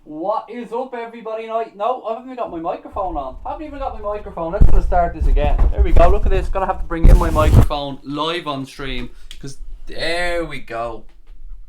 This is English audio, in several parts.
What is up, everybody? No, I haven't even got my microphone on. Haven't even got my microphone. Let's gonna start this again. There we go. Look at this. Gonna have to bring in my microphone live on stream because there we go.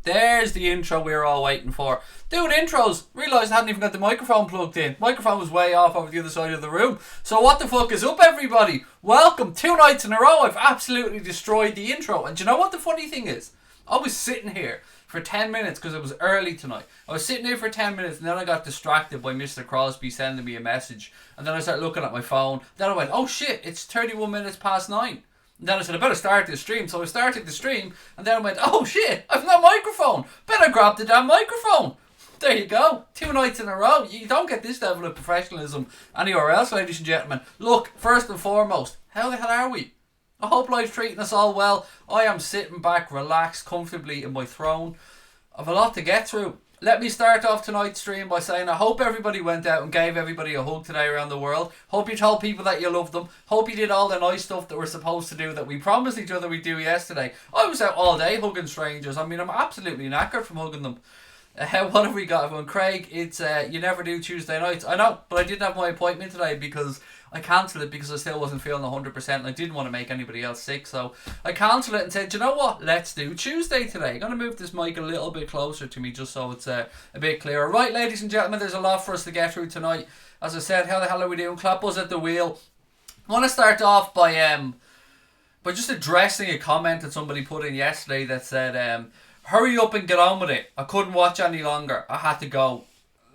There's the intro we were all waiting for. Doing intros. Realised I hadn't even got the microphone plugged in. Microphone was way off over the other side of the room. So what the fuck is up, everybody? Welcome. 2 nights in a row. I've absolutely destroyed the intro. And do you know what the funny thing is? I was sitting here for 10 minutes because it was early tonight. I was sitting here for 10 minutes and then I got distracted by Mr. Crosby sending me a message. And then I started looking at my phone. Then I went, oh shit, it's 31 minutes past 9. And then I said, I better start this stream. So I started the stream and then I went, oh shit, I've no microphone. Better grab the damn microphone. There you go. 2 nights in a row. You don't get this level of professionalism anywhere else, ladies and gentlemen. Look, first and foremost, how the hell are we? I hope life's treating us all well. I am sitting back, relaxed, comfortably in my throne. I've a lot to get through. Let me start off tonight's stream by saying I hope everybody went out and gave everybody a hug today around the world. Hope you told people that you loved them. Hope you did all the nice stuff that we're supposed to do that we promised each other we'd do yesterday. I was out all day hugging strangers. I mean, I'm absolutely knackered from hugging them. What have we got, everyone? Craig, it's you never do Tuesday nights. I know, but I didn't have my appointment today because I cancelled it because I still wasn't feeling 100% and I didn't want to make anybody else sick. So I cancelled it and said, you know what? Let's do Tuesday today. I'm going to move this mic a little bit closer to me just so it's a bit clearer. Right, ladies and gentlemen, there's a lot for us to get through tonight. As I said, how the hell are we doing? Klopp was at the wheel. I want to start off by just addressing a comment that somebody put in yesterday that said, hurry up and get on with it. I couldn't watch any longer. I had to go.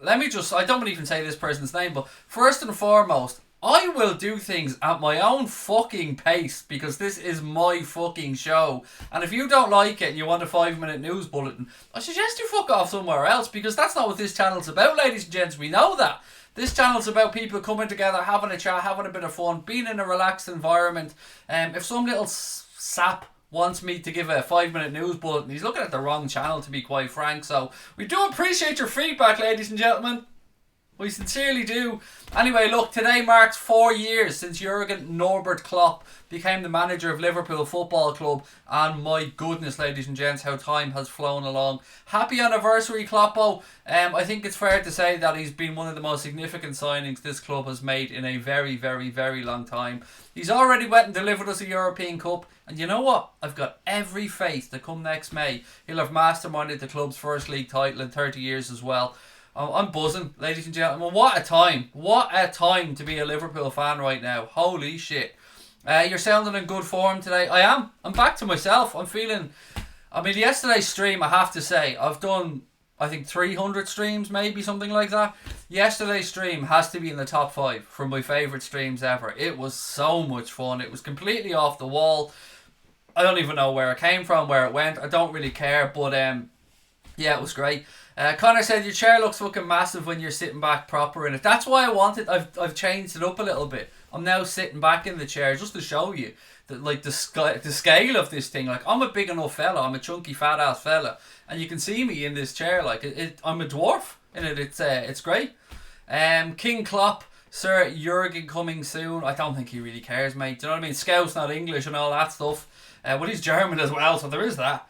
Let me just, I don't even say this person's name, but first and foremost, I will do things at my own fucking pace because this is my fucking show. And if you don't like it and you want a 5-minute news bulletin, I suggest you fuck off somewhere else because that's not what this channel's about, ladies and gents. We know that. This channel's about people coming together, having a chat, having a bit of fun, being in a relaxed environment. If some little sap wants me to give a 5-minute news bulletin, he's looking at the wrong channel, to be quite frank. So we do appreciate your feedback, ladies and gentlemen. We sincerely do. Anyway, look, today marks 4 years since Jurgen Norbert Klopp became the manager of Liverpool Football Club. And my goodness, ladies and gents, how time has flown along. Happy anniversary, Kloppo. I think it's fair to say that he's been one of the most significant signings this club has made in a very, very, very long time. He's already went and delivered us a European Cup. And you know what? I've got every faith that come next May, he'll have masterminded the club's first league title in 30 years as well. I'm buzzing, ladies and gentlemen. What a time. What a time to be a Liverpool fan right now. Holy shit. You're sounding in good form today. I am. I'm back to myself. I'm feeling... I mean, yesterday's stream, I have to say, I've done, I think, 300 streams, maybe, something like that. Yesterday's stream has to be in the top 5 for my favourite streams ever. It was so much fun. It was completely off the wall. I don't even know where it came from, where it went. I don't really care, but yeah, it was great. Connor said your chair looks fucking massive when you're sitting back proper in it. That's why I want it. I've changed it up a little bit. I'm now sitting back in the chair just to show you that, like, the scale of this thing. Like, I'm a big enough fella. I'm a chunky fat ass fella, and you can see me in this chair. Like, I'm a dwarf in it. It's great. King Klopp, Sir Jurgen coming soon. I don't think he really cares, mate. Do you know what I mean? Scout's not English and all that stuff. But he's German as well, so there is that.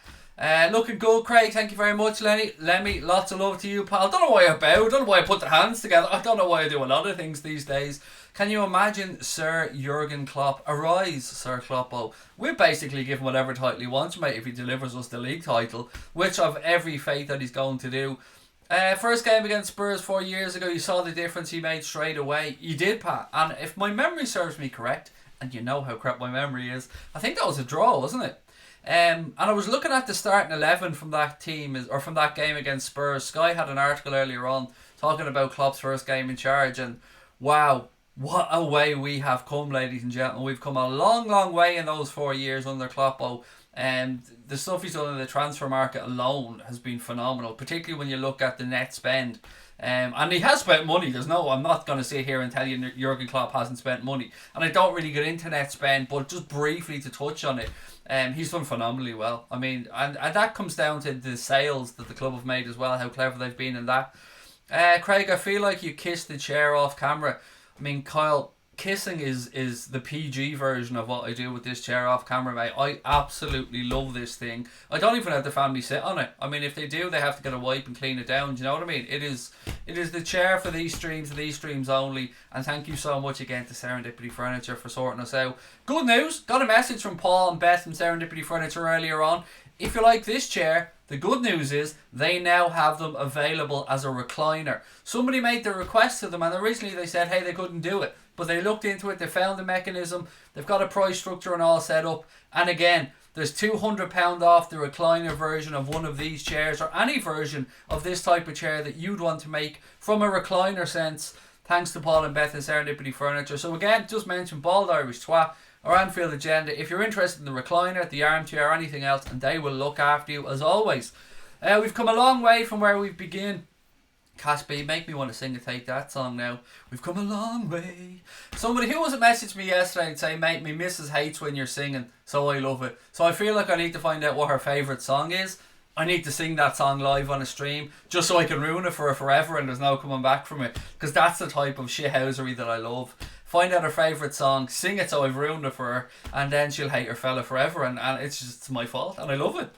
Looking good, Craig. Thank you very much, Lenny. Lemmy, lots of love to you, pal. Don't know why I bow. Don't know why I put the hands together. I don't know why I do a lot of things these days. Can you imagine Sir Jurgen Klopp? Arise, Sir Kloppo. We'll basically give him whatever title he wants, mate, if he delivers us the league title, which I've every faith that he's going to do. First game against Spurs 4 years ago, you saw the difference he made straight away. You did, Pat. And if my memory serves me correct, and you know how crap my memory is, I think that was a draw, wasn't it? And I was looking at the starting 11 from that team, or from that game against Spurs. Sky had an article earlier on talking about Klopp's first game in charge, and wow, what a way we have come, ladies and gentlemen. We've come a long, long way in those 4 years under Kloppo. And the stuff he's done in the transfer market alone has been phenomenal, particularly when you look at the net spend. And he has spent money. I'm not going to sit here and tell you Jurgen Klopp hasn't spent money. And I don't really get into net spend, but just briefly to touch on it, he's done phenomenally well. I mean, and that comes down to the sales that the club have made as well, how clever they've been in that. Craig, I feel like you kissed the chair off camera. I mean, Kyle, kissing is the PG version of what I do with this chair off camera, mate. I absolutely love this thing. I don't even have the family sit on it. I mean, if they do, they have to get a wipe and clean it down. Do you know what I mean? It is It is the chair for these streams and these streams only. And thank you so much again to Serendipity Furniture for sorting us out. Good news, got a message from Paul and Beth from Serendipity Furniture earlier on. If you like this chair, the good news is they now have them available as a recliner. Somebody made the request to them, and originally they said, hey, they couldn't do it. But they looked into it, they found the mechanism, they've got a price structure and all set up. And again, there's £200 off the recliner version of one of these chairs, or any version of this type of chair that you'd want to make from a recliner sense, thanks to Paul and Beth and Serendipity Furniture. So again, just mention Bald Irish Twat or Anfield Agenda if you're interested in the recliner, the armchair, or anything else, and they will look after you as always. We've come a long way from where we begin. Caspi, make me want to sing a Take That song now. We've come a long way. Somebody who was messaged me yesterday and say, mate, me missus hates when you're singing, so I love it. So I feel like I need to find out what her favourite song is. I need to sing that song live on a stream just so I can ruin it for her forever and there's no coming back from it. Because that's the type of shithousery that I love. Find out her favourite song, sing it so I've ruined it for her, and then she'll hate her fella forever, and it's my fault and I love it.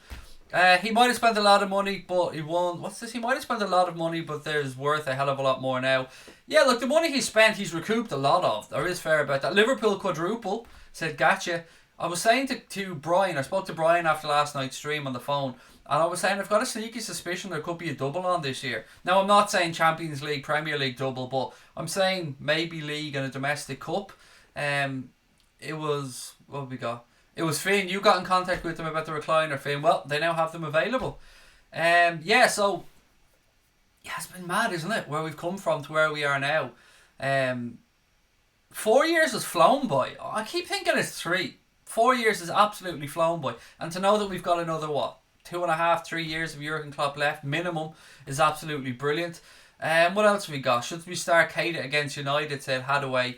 He might have spent a lot of money, but he won't. What's this? He might have spent a lot of money, but there's worth a hell of a lot more now. Yeah, look, the money he spent, he's recouped a lot of. There is fair about that. Liverpool quadruple, said gotcha. I was saying to Brian, I spoke to Brian after last night's stream on the phone, and I was saying I've got a sneaky suspicion there could be a double on this year. Now, I'm not saying Champions League, Premier League double, but I'm saying maybe League and a domestic cup. It was, what have we got? It was Finn. You got in contact with them about the recliner, Finn. Well, they now have them available. Yeah, so yeah, it's been mad, isn't it? Where we've come from to where we are now. 4 years has flown by. I keep thinking it's 3. 4 years has absolutely flown by. And to know that we've got another, 2.5, 3 years of Jurgen Klopp left, minimum, is absolutely brilliant. What else have we got? Should we start Keita against United, said Hadaway.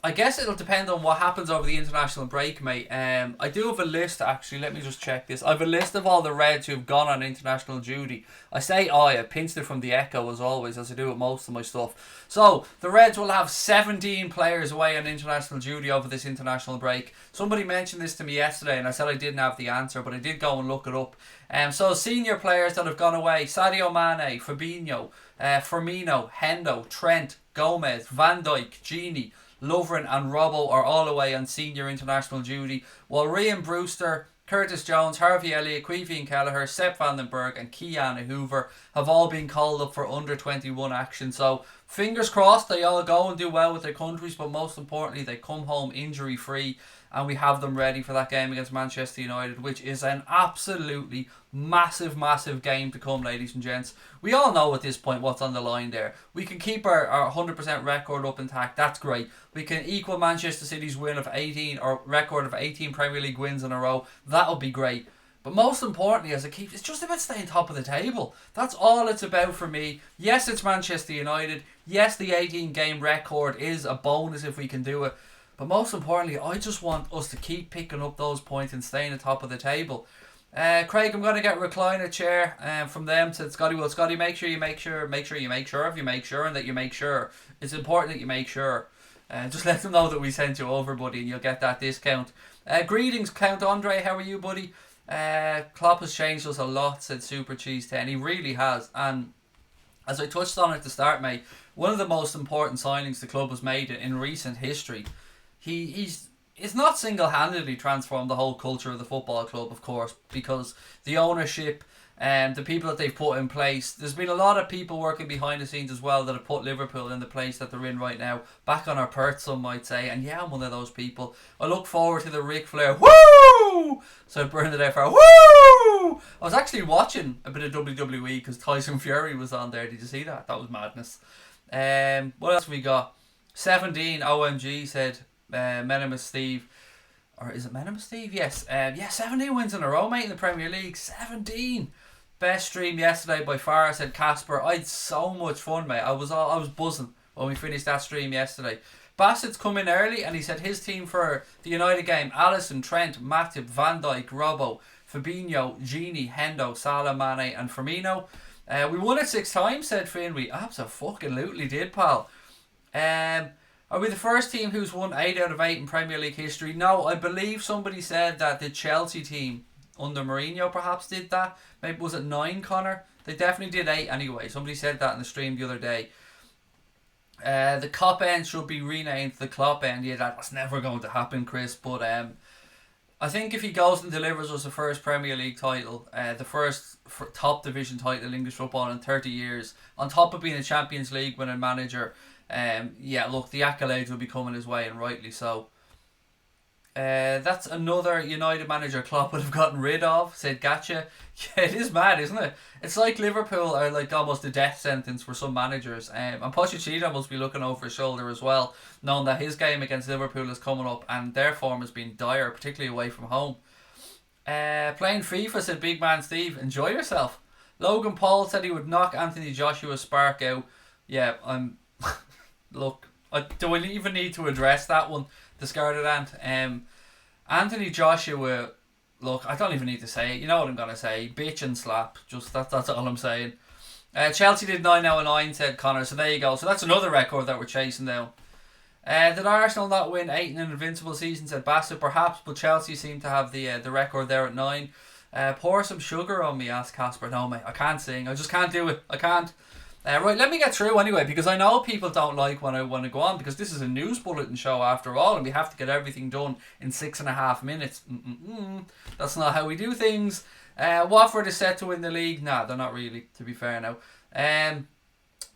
I guess it'll depend on what happens over the international break, mate. I do have a list, actually. Let me just check this. I have a list of all the Reds who've gone on international duty. I say I pinched it from the Echo as always, as I do with most of my stuff. So, the Reds will have 17 players away on international duty over this international break. Somebody mentioned this to me yesterday, and I said I didn't have the answer, but I did go and look it up. So, senior players that have gone away: Sadio Mane, Fabinho, Firmino, Hendo, Trent, Gomez, Van Dijk, Gini, Lovren and Robbo are all away on senior international duty, while Ryan Brewster, Curtis Jones, Harvey Elliott, Queevy and Kelleher, Sepp Vandenberg and Kiana Hoover have all been called up for under 21 action. So fingers crossed they all go and do well with their countries, but most importantly they come home injury free and we have them ready for that game against Manchester United, which is an absolutely massive game to come, ladies and gents. We all know at this point what's on the line there. We can keep our 100% record up intact, that's great. We can equal Manchester City's win of 18, or record of 18 Premier League wins in a row, that'll be great. But most importantly, it's just about staying top of the table. That's all it's about for me. Yes, it's Manchester United. Yes, the 18 game record is a bonus if we can do it. But most importantly, I just want us to keep picking up those points and staying at the top of the table. Craig, I'm going to get a recliner chair from them, said Scotty. Well, Scotty, make sure, and that you make sure. It's important that you make sure. Just let them know that we sent you over, buddy, and you'll get that discount. Greetings, Count Andre. How are you, buddy? Klopp has changed us a lot, said Super Cheese 10. He really has. And as I touched on at the start, mate, one of the most important signings the club has made in recent history. He's not single-handedly transformed the whole culture of the football club, of course, because the ownership and the people that they've put in place, there's been a lot of people working behind the scenes as well that have put Liverpool in the place that they're in right now, back on our perch, some might say, and yeah, I'm one of those people. I look forward to the Ric Flair woo, so I burned it out for woo. I was actually watching a bit of WWE because Tyson Fury was on there. Did you see that? That was madness. What else have we got? 17 OMG, said Menimus Steve. Or is it Menimus Steve? Yes. 17 wins in a row, mate, in the Premier League. 17. Best stream yesterday by far, said Casper. I had so much fun, mate. I was buzzing when we finished that stream yesterday. Bassett's come in early and he said his team for the United game: Alisson, Trent, Matip, Van Dijk, Robbo, Fabinho, Gini, Hendo, Salah, Mane and Firmino. We won it 6 times, said Finn. We absolutely did, pal. Are we the first team who's won 8 out of 8 in Premier League history? No, I believe somebody said that the Chelsea team, under Mourinho perhaps did that. Maybe was it 9, Connor? They definitely did 8 anyway. Somebody said that in the stream the other day. The Cop End should be renamed the Klopp End. Yeah, that's never going to happen, Chris. But I think if he goes and delivers us the first Premier League title, the first top division title in English football in 30 years, on top of being a Champions League winning manager, yeah, look, the accolades will be coming his way, and rightly so. That's another United manager Klopp would have gotten rid of, said Gotcha. Yeah, it is mad, isn't it? It's like Liverpool are like almost a death sentence for some managers. And Pochettino must be looking over his shoulder as well, knowing that his game against Liverpool is coming up and their form has been dire, particularly away from home. Playing FIFA, said Big Man Steve. Enjoy yourself. Logan Paul said he would knock Anthony Joshua's spark out. Yeah, I'm... Look, do I even need to address that one? Discarded Ant. Anthony Joshua, look, I don't even need to say it. You know what I'm going to say. Bitch and slap. Just that's all I'm saying. Chelsea did 9-9, said Connor. So there you go. So that's another record that we're chasing down. Did Arsenal not win 8 in an invincible season, said Bassett? Perhaps, but Chelsea seem to have the record there at 9. Pour some sugar on me, asked Casper. No, mate, I can't sing. I just can't do it. I can't. Right, let me get through anyway, because I know people don't like when I want to go on, because this is a news bulletin show after all, and we have to get everything done in 6.5 minutes. That's not how we do things. Watford is set to win the league. Nah, they're not really, to be fair now.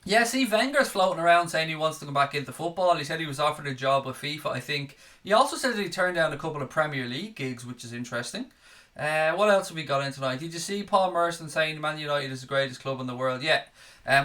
Yeah, see, Wenger's floating around saying he wants to come back into football. He said he was offered a job with FIFA, I think. He also said that he turned down a couple of Premier League gigs, which is interesting. What else have we got in tonight? Did you see Paul Merson saying Man United is the greatest club in the world? Yeah.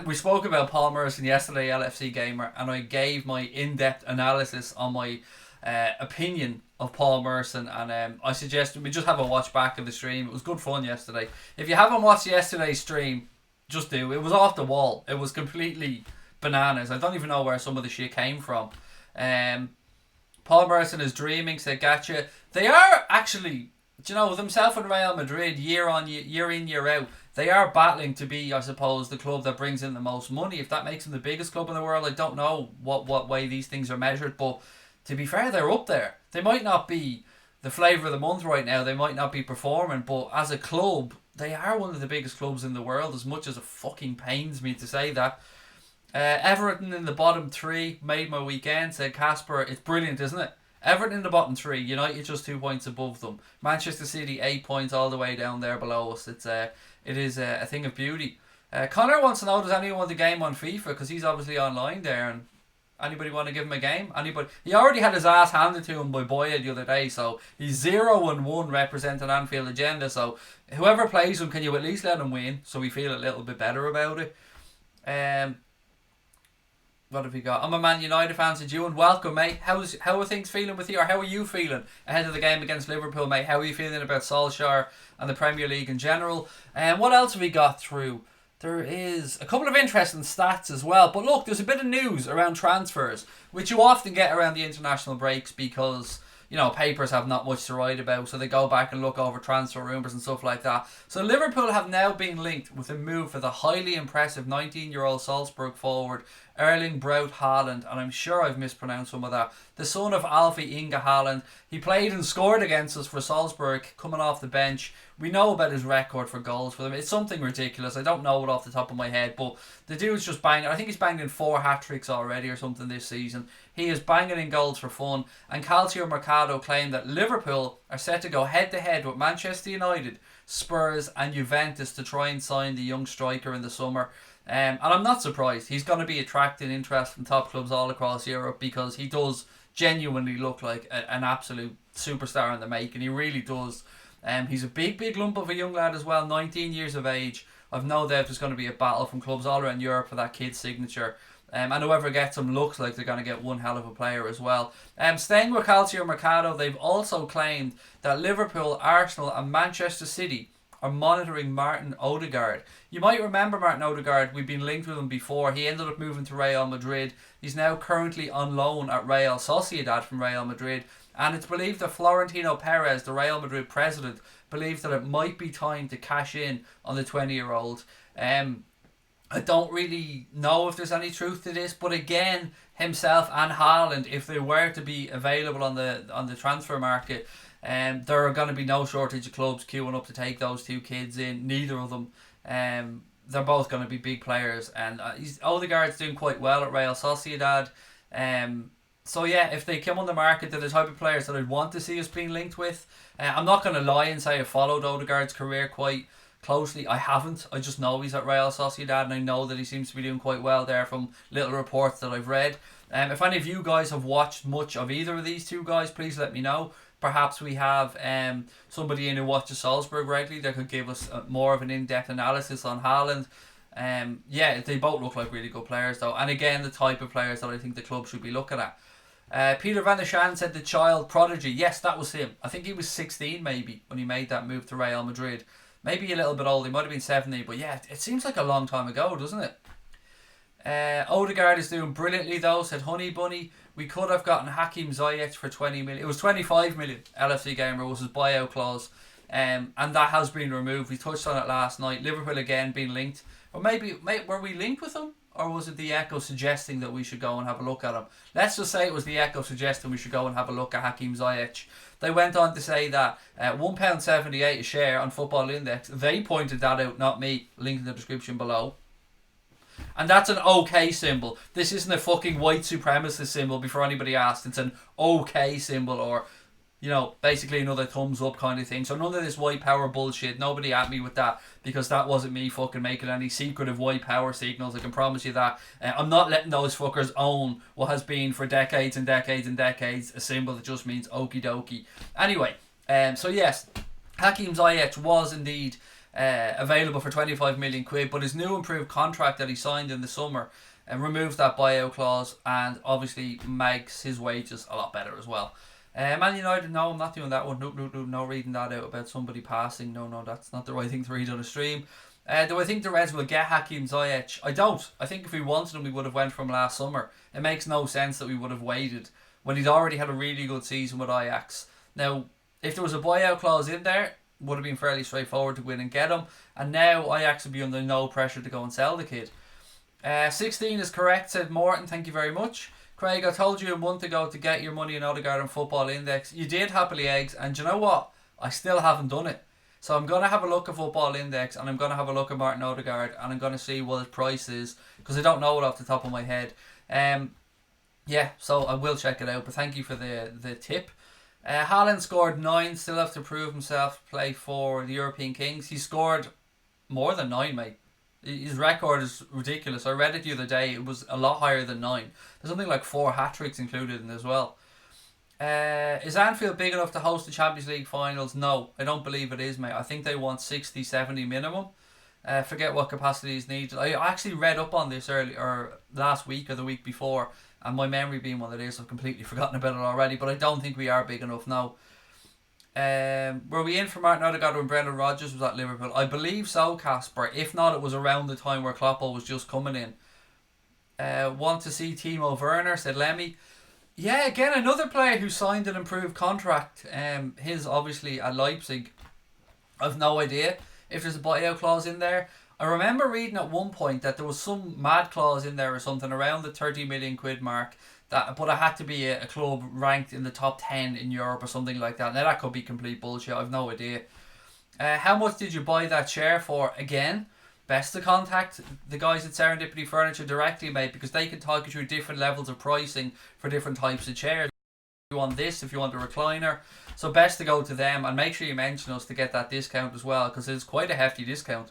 We spoke about Paul Merson yesterday, LFC Gamer, and I gave my in-depth analysis on my opinion of Paul Merson, and I suggested we just have a watch back of the stream. It was good fun yesterday. If you haven't watched yesterday's stream, just do. It was off the wall. It was completely bananas. I don't even know where some of the shit came from. Paul Merson is dreaming, said Gotcha. They are actually, you know, themselves and Real Madrid year in, year out, they are battling to be, I suppose, the club that brings in the most money. If that makes them the biggest club in the world, I don't know what way these things are measured, but to be fair, they're up there. They might not be the flavour of the month right now, they might not be performing, but as a club, they are one of the biggest clubs in the world, as much as it fucking pains me to say that. Everton in the bottom 3 made my weekend, said Casper. It's brilliant, isn't it? Everton in the bottom 3, United just 2 points above them. Manchester City 8 points all the way down there below us. It is a thing of beauty. Connor wants to know, does anyone want the game on FIFA? Because he's obviously online there, and anybody want to give him a game? Anybody? He already had his ass handed to him by Boya the other day, so he's 0-1 representing Anfield agenda. So whoever plays him, can you at least let him win, so we feel a little bit better about it? What have we got? I'm a Man United fan, said Ewan. Welcome, mate. How are things feeling with you? Or how are you feeling ahead of the game against Liverpool, mate? How are you feeling about Solskjaer and the Premier League in general? And what else have we got through? There is a couple of interesting stats as well. But look, there's a bit of news around transfers, which you often get around the international breaks because, you know, papers have not much to write about, so they go back and look over transfer rumours and stuff like that. So Liverpool have now been linked with a move for the highly impressive 19-year-old Salzburg forward Erling Braut Haaland, and I'm sure I've mispronounced some of that, the son of Alfie Inga Haaland. He played and scored against us for Salzburg, coming off the bench. We know about his record for goals for them. It's something ridiculous. I don't know it off the top of my head, but the dude's just banging. I think he's banged in 4 hat-tricks already or something this season. He is banging in goals for fun, and Calcio Mercado claimed that Liverpool are set to go head-to-head with Manchester United, Spurs and Juventus to try and sign the young striker in the summer. And I'm not surprised. He's going to be attracting interest from top clubs all across Europe because he does genuinely look like an absolute superstar in the making. He really does. He's a big lump of a young lad as well, 19 years of age. I've no doubt there's going to be a battle from clubs all around Europe for that kid's signature. And whoever gets him looks like they're going to get one hell of a player as well. Staying with Calcio Mercado, they've also claimed that Liverpool, Arsenal and Manchester City are monitoring Martin Odegaard. You might remember Martin Odegaard. We've been linked with him before. He ended up moving to Real Madrid. He's now currently on loan at Real Sociedad from Real Madrid. And it's believed that Florentino Perez, the Real Madrid president, believes that it might be time to cash in on the 20-year-old. I don't really know if there's any truth to this, but again, himself and Haaland, if they were to be available on the transfer market, There are going to be no shortage of clubs queuing up to take those two kids in. Neither of them. They're both going to be big players, and Odegaard's doing quite well at Real Sociedad. So yeah, if they come on the market, they're the type of players that I'd want to see us being linked with. I'm not going to lie and say I followed Odegaard's career quite closely. I haven't. I just know he's at Real Sociedad, and I know that he seems to be doing quite well there from little reports that I've read. If any of you guys have watched much of either of these two guys, please let me know. Perhaps we have somebody in who watches Salzburg regularly that could give us more of an in-depth analysis on Haaland. Yeah, they both look like really good players though, and again the type of players that I think the club should be looking at. Peter van der Schan said the child prodigy. Yes, that was him. I think he was 16 maybe when he made that move to Real Madrid. Maybe a little bit old. He might have been 17, but yeah, it seems like a long time ago, doesn't it? Odegaard is doing brilliantly though, said Honey Bunny. We could have gotten Hakim Ziyech for 20 million. It was 25 million, LFC Gamer was his buyout clause. And that has been removed. We touched on it last night. Liverpool again being linked. Or maybe were we linked with them? Or was it the Echo suggesting that we should go and have a look at him? Let's just say it was the Echo suggesting we should go and have a look at Hakim Ziyech. They went on to say that £1.78 a share on Football Index. They pointed that out, not me. Link in the description below. And that's an OK symbol. This isn't a fucking white supremacist symbol before anybody asks. It's an OK symbol, or, you know, basically another thumbs up kind of thing. So none of this white power bullshit. Nobody at me with that, because that wasn't me fucking making any secretive white power signals. I can promise you that. I'm not letting those fuckers own what has been for decades and decades and decades a symbol that just means okie dokie. Anyway, so yes, Hakim Ziyech was indeed available for 25 million quid, but his new improved contract that he signed in the summer removes that buyout clause and obviously makes his wages a lot better as well. Man United, no, I'm not doing that one. No, reading that out about somebody passing. No, that's not the right thing to read on a stream. Do I think the Reds will get Hakim Ziyech? I don't. I think if we wanted him, we would have went from last summer. It makes no sense that we would have waited when he'd already had a really good season with Ajax. Now, if there was a buyout clause in there, would have been fairly straightforward to go in and get him, and now Ajax would be under no pressure to go and sell the kid. 16 is correct, said Morton. Thank you very much. Craig, I told you a month ago to get your money in Odegaard and Football Index. You did, happily eggs, and do you know what? I still haven't done it. So I'm going to have a look at Football Index, and I'm going to have a look at Martin Odegaard, and I'm going to see what his price is, because I don't know it off the top of my head. Yeah, so I will check it out, but thank you for the tip. Haaland scored 9, still have to prove himself to play for the European Kings. He scored more than 9, mate. His record is ridiculous. I read it the other day. It was a lot higher than 9. There's something like 4 hat-tricks included in it as well. Is Anfield big enough to host the Champions League finals? No, I don't believe it is, mate. I think they want 60, 70 minimum. Forget what capacity is needed. I actually read up on this last week or the week before, and my memory being what it is, I've completely forgotten about it already, but I don't think we are big enough now. Were we in for Martin Odegaard when Brendan Rodgers was at Liverpool? I believe so, Casper. If not, it was around the time where Klopp was just coming in. Want to see Timo Werner, said Lemmy. Yeah, again, another player who signed an improved contract. His obviously at Leipzig. I've no idea if there's a buyout clause in there. I remember reading at one point that there was some mad clause in there or something around the 30 million quid mark, but it had to be a club ranked in the top 10 in Europe or something like that. Now that could be complete bullshit, I've no idea. How much did you buy that chair for? Again, best to contact the guys at Serendipity Furniture directly, mate, because they can talk you through different levels of pricing for different types of chairs. If you want this, if you want a recliner, so best to go to them, and make sure you mention us to get that discount as well, because it's quite a hefty discount.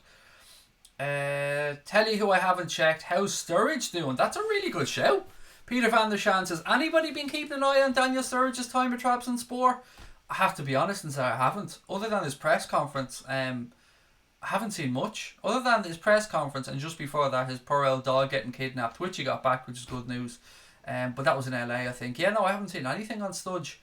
Tell you who I haven't checked. How's Sturridge doing? That's a really good show. Peter van der Schan says, anybody been keeping an eye on Daniel Sturridge's time at Trabzonspor? I have to be honest and say I haven't. Other than his press conference, I haven't seen much. Other than his press conference and just before that, his poor old dog getting kidnapped, which he got back, which is good news. But that was in LA, I think. Yeah, no, I haven't seen anything on Studge.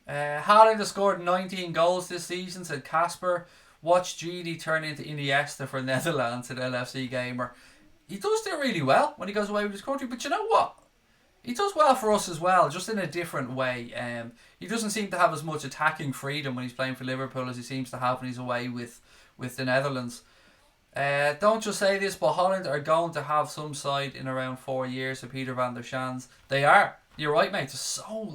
Haaland has scored 19 goals this season, said Casper. Watch GD turn into Iniesta for Netherlands at LFC Gamer. He does do really well when he goes away with his country, but you know what? He does well for us as well, just in a different way. He doesn't seem to have as much attacking freedom when he's playing for Liverpool as he seems to have when he's away with the Netherlands. Don't just say this, but Holland are going to have some side in around 4 years for Peter van der Schan's. They are. You're right, mate. There's so,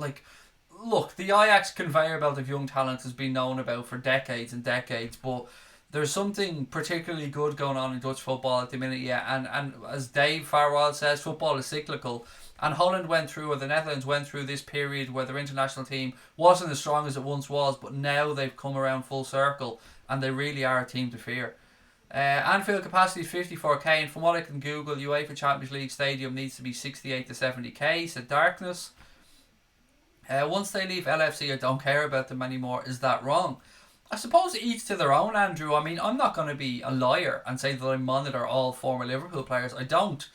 look, the Ajax conveyor belt of young talent has been known about for decades and decades, but there's something particularly good going on in Dutch football at the minute, yeah. And as Dave Farwell says, football is cyclical. And Holland went through, or the Netherlands went through this period where their international team wasn't as strong as it once was, but now they've come around full circle, and they really are a team to fear. Anfield capacity is 54k, and from what I can Google, UEFA Champions League stadium needs to be 68 to 70k, so darkness. Once they leave LFC, I don't care about them anymore. Is that wrong? I suppose each to their own, Andrew. I mean, I'm not going to be a liar and say that I monitor all former Liverpool players. I don't.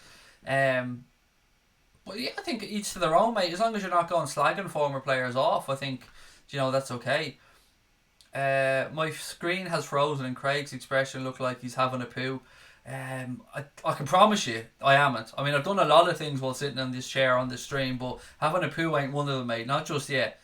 But yeah, I think each to their own, mate. As long as you're not going slagging former players off, I think, that's okay. My screen has frozen and Craig's expression looked like he's having a poo. I can promise you, I haven't. I mean, I've done a lot of things while sitting on this chair on the stream, but having a poo ain't one of them, mate. Not just yet.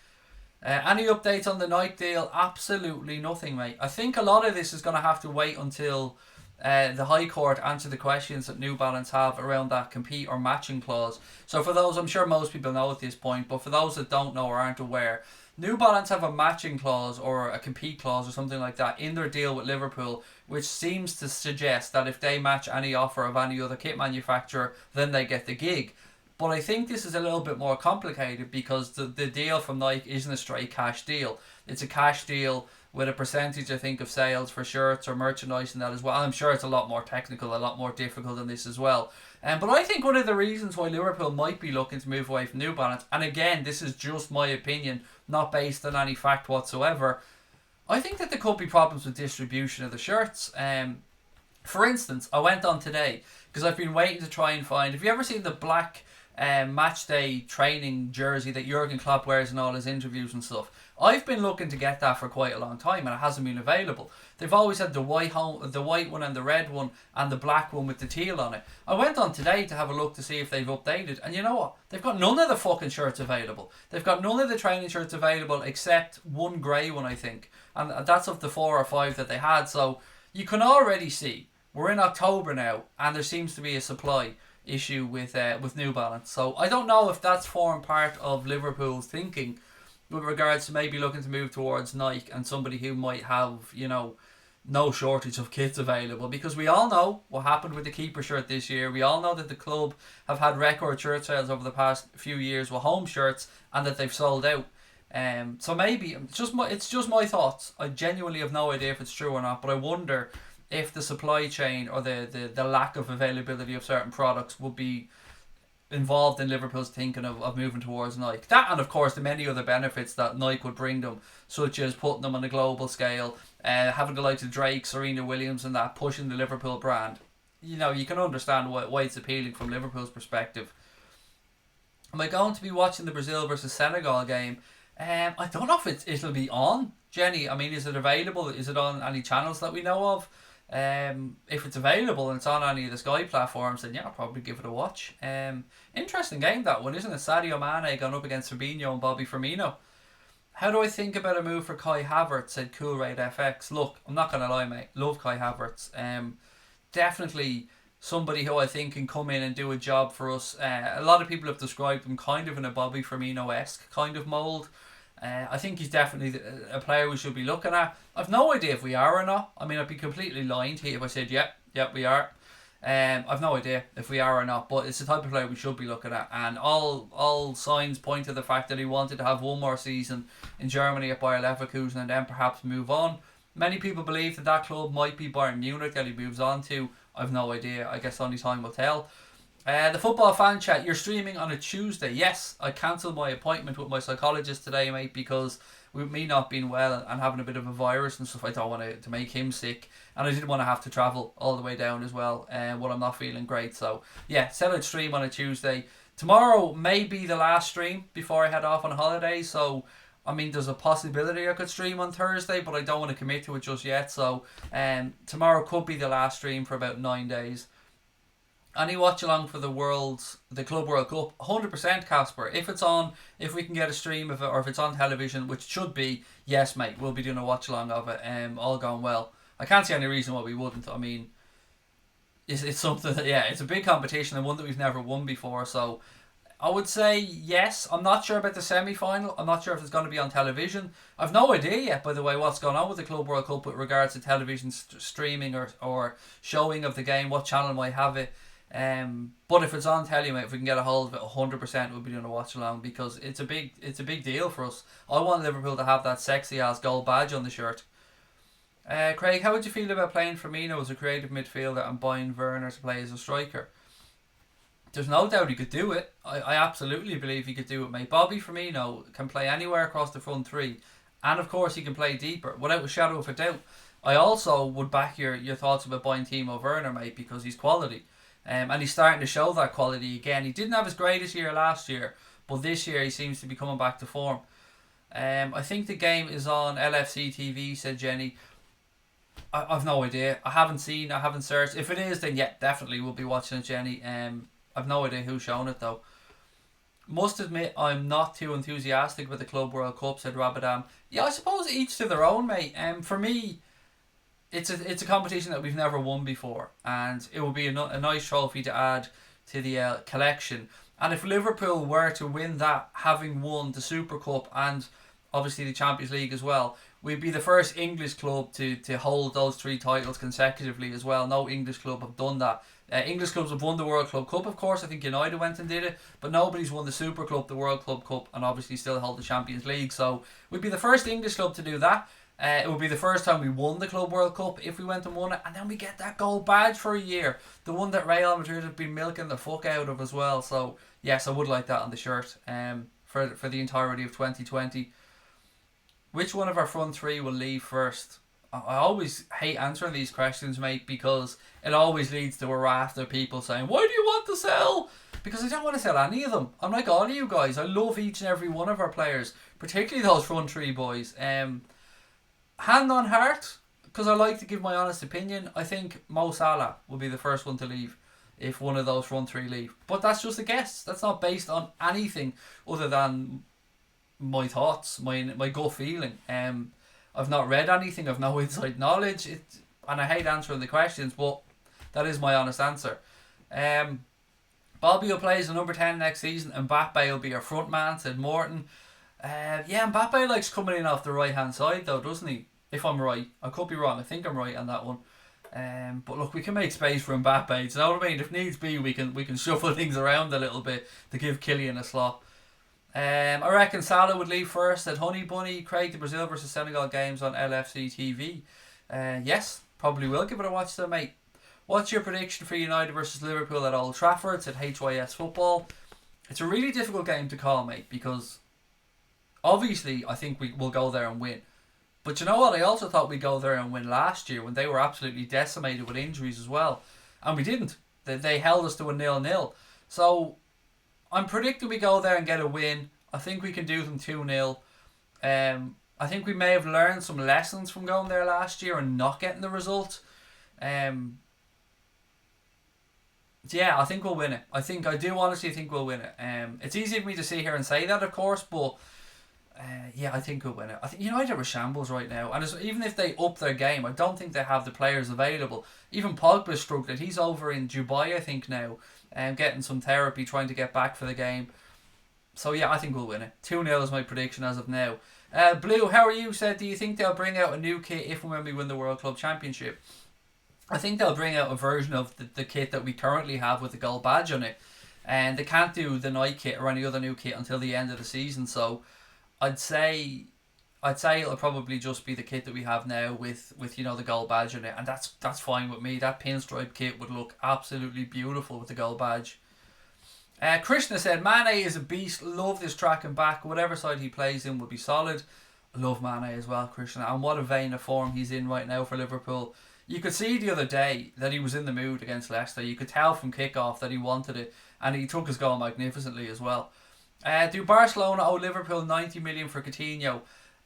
Any updates on the Nike deal? Absolutely nothing, mate. I think a lot of this is going to have to wait until the High Court answer the questions that New Balance have around that compete or matching clause. So for those, I'm sure most people know at this point, but for those that don't know or aren't aware, New Balance have a matching clause or a compete clause or something like that in their deal with Liverpool, which seems to suggest that if they match any offer of any other kit manufacturer, then they get the gig. But I think this is a little bit more complicated because the deal from Nike isn't a straight cash deal. It's a cash deal with a percentage, I think, of sales for shirts or merchandise and that as well. And I'm sure it's a lot more technical, a lot more difficult than this as well. But I think one of the reasons why Liverpool might be looking to move away from New Balance, and again, this is just my opinion, not based on any fact whatsoever, I think that there could be problems with distribution of the shirts. For instance, I went on today, because I've been waiting to try and find, have you ever seen the black match day training jersey that Jurgen Klopp wears in all his interviews and stuff? I've been looking to get that for quite a long time and it hasn't been available. They've always had the white one and the red one and the black one with the teal on it. I went on today to have a look to see if they've updated, and you know what? They've got none of the fucking shirts available. They've got none of the training shirts available except one grey one, I think, and that's of the 4 or 5 that they had. So you can already see we're in October now and there seems to be a supply issue with New Balance. So I don't know if that's formed part of Liverpool's thinking with regards to maybe looking to move towards Nike and somebody who might have, no shortage of kits available, because we all know what happened with the keeper shirt this year. We all know that the club have had record shirt sales over the past few years with home shirts and that they've sold out. So maybe it's just my thoughts. I genuinely have no idea if it's true or not, but I wonder if the supply chain or the lack of availability of certain products would be involved in Liverpool's thinking of moving towards Nike. That, and of course the many other benefits that Nike would bring them, such as putting them on a global scale, having the likes of Drake, Serena Williams and that, pushing the Liverpool brand. You can understand why it's appealing from Liverpool's perspective. Am I going to be watching the Brazil versus Senegal game? I don't know if it'll be on, Jenny. I mean, is it available? Is it on any channels that we know of? If it's available and it's on any of the Sky platforms, then yeah, I'll probably give it a watch. Interesting game, that one, isn't it? Sadio Mane going up against Fabinho and Bobby Firmino. How do I think about a move for Kai Havertz, said Cool Raid FX. Look, I'm not going to lie, mate. Love Kai Havertz. Definitely somebody who I think can come in and do a job for us. A lot of people have described him kind of in a Bobby Firmino-esque kind of mould. I think he's definitely a player we should be looking at. I've no idea if we are or not. I mean, I'd be completely lying to you if I said, yep, we are. I've no idea if we are or not, but it's the type of player we should be looking at. And all signs point to the fact that he wanted to have one more season in Germany at Bayer Leverkusen and then perhaps move on. Many people believe that club might be Bayern Munich that he moves on to. I've no idea. I guess only time will tell. The football fan chat, you're streaming on a Tuesday. Yes, I cancelled my appointment with my psychologist today, mate, because with me not being well and having a bit of a virus and stuff, I don't want to make him sick, and I didn't want to have to travel all the way down as well when I'm not feeling great. So yeah, said I'd stream on a Tuesday. Tomorrow may be the last stream before I head off on holiday, so I mean there's a possibility I could stream on Thursday, but I don't want to commit to it just yet. So tomorrow could be the last stream for about 9 days. Any watch along for the Club World Cup? 100%, Casper. If it's on, if we can get a stream of it, or if it's on television, which should be, yes, mate, we'll be doing a watch along of it. All going well. I can't see any reason why we wouldn't. I mean, it's something that, yeah, it's a big competition and one that we've never won before. So I would say yes. I'm not sure about the semi-final. I'm not sure if it's going to be on television. I've no idea yet, by the way, what's going on with the Club World Cup with regards to television streaming or showing of the game, what channel might have it. But if it's on telly, mate, if we can get a hold of it, 100% we'll be doing a watch along, because it's a big deal for us. I want Liverpool to have that sexy ass gold badge on the shirt. Craig, how would you feel about playing Firmino as a creative midfielder and buying Werner to play as a striker? There's no doubt he could do it. I absolutely believe he could do it, mate. Bobby Firmino can play anywhere across the front three, and of course he can play deeper, without a shadow of a doubt. I also would back your thoughts about buying Timo Werner, mate, because he's quality. And he's starting to show that quality again. He didn't have his greatest year last year, but this year he seems to be coming back to form. I think the game is on LFC TV, said Jenny. I've no idea. I haven't searched. If it is, then yeah, definitely we'll be watching it, Jenny. I've no idea who's showing it though. Must admit, I'm not too enthusiastic with the Club World Cup, said Rabadam. Yeah, I suppose each to their own, mate. For me, it's a competition that we've never won before, and it will be a nice trophy to add to the collection. And if Liverpool were to win that, having won the Super Cup and obviously the Champions League as well, we'd be the first English club to hold those 3 titles consecutively as well. No English club have done that. English clubs have won the World Club Cup, of course. I think United went and did it, but nobody's won the Super Club, the World Club Cup, and obviously still hold the Champions League. So we'd be the first English club to do that. It would be the first time we won the Club World Cup if we went and won it, and then we get that gold badge for a year, the one that Real Madrid have been milking the fuck out of as well. So yes, I would like that on the shirt for the entirety of 2020. Which one of our front three will leave first? I always hate answering these questions, mate, because it always leads to a raft of people saying, why do you want to sell? Because I don't want to sell any of them. I'm like all of you guys. I love each and every one of our players, particularly those front three boys. Hand on heart, because I like to give my honest opinion, I think Mo Salah will be the first one to leave if one of those front three leave. But that's just a guess. That's not based on anything other than my thoughts, my gut feeling. I've not read anything, I've no inside knowledge, and I hate answering the questions, but that is my honest answer. Bobby will play as a number 10 next season, and Mbappe will be our front man, said Morton. Yeah, Mbappe likes coming in off the right hand side though, doesn't he? If I'm right. I could be wrong, I think I'm right on that one. But look, we can make space for Mbappe, do you know what I mean? If needs be, we can shuffle things around a little bit to give Kylian a slot. I reckon Salah would leave first, said Honey Bunny. Craig, the Brazil versus Senegal games on LFC TV. Yes, probably will give it a watch though, mate. What's your prediction for United versus Liverpool at Old Trafford, said HYS Football. It's a really difficult game to call, mate, because obviously I think we will go there and win. But you know what, I also thought we'd go there and win last year when they were absolutely decimated with injuries as well. And we didn't. They held us to a 0-0. So I'm predicting we go there and get a win. I think we can do them 2-0. I think we may have learned some lessons from going there last year and not getting the result. Yeah, I think we'll win it. I do honestly think we'll win it. It's easy for me to sit here and say that, of course, but yeah, I think we'll win it. I think United are shambles right now, and even if they up their game, I don't think they have the players available. Even Pogba's struggled. He's over in Dubai, I think, now, getting some therapy, trying to get back for the game. So yeah, I think we'll win it. 2-0 is my prediction as of now. Blue, how are you? Said, do you think they'll bring out a new kit if and when we win the World Club Championship? I think they'll bring out a version of the kit that we currently have with the gold badge on it, and they can't do the night kit or any other new kit until the end of the season. So I'd say it'll probably just be the kit that we have now with you know, the gold badge on it, and that's fine with me. That pinstripe kit would look absolutely beautiful with the gold badge. Krishna said, Mane is a beast. Love this tracking back. Whatever side he plays in would be solid. I love Mane as well, Krishna, and what a vein of form he's in right now for Liverpool. You could see the other day that he was in the mood against Leicester. You could tell from kickoff that he wanted it, and he took his goal magnificently as well. Do Barcelona owe Liverpool 90 million for Coutinho?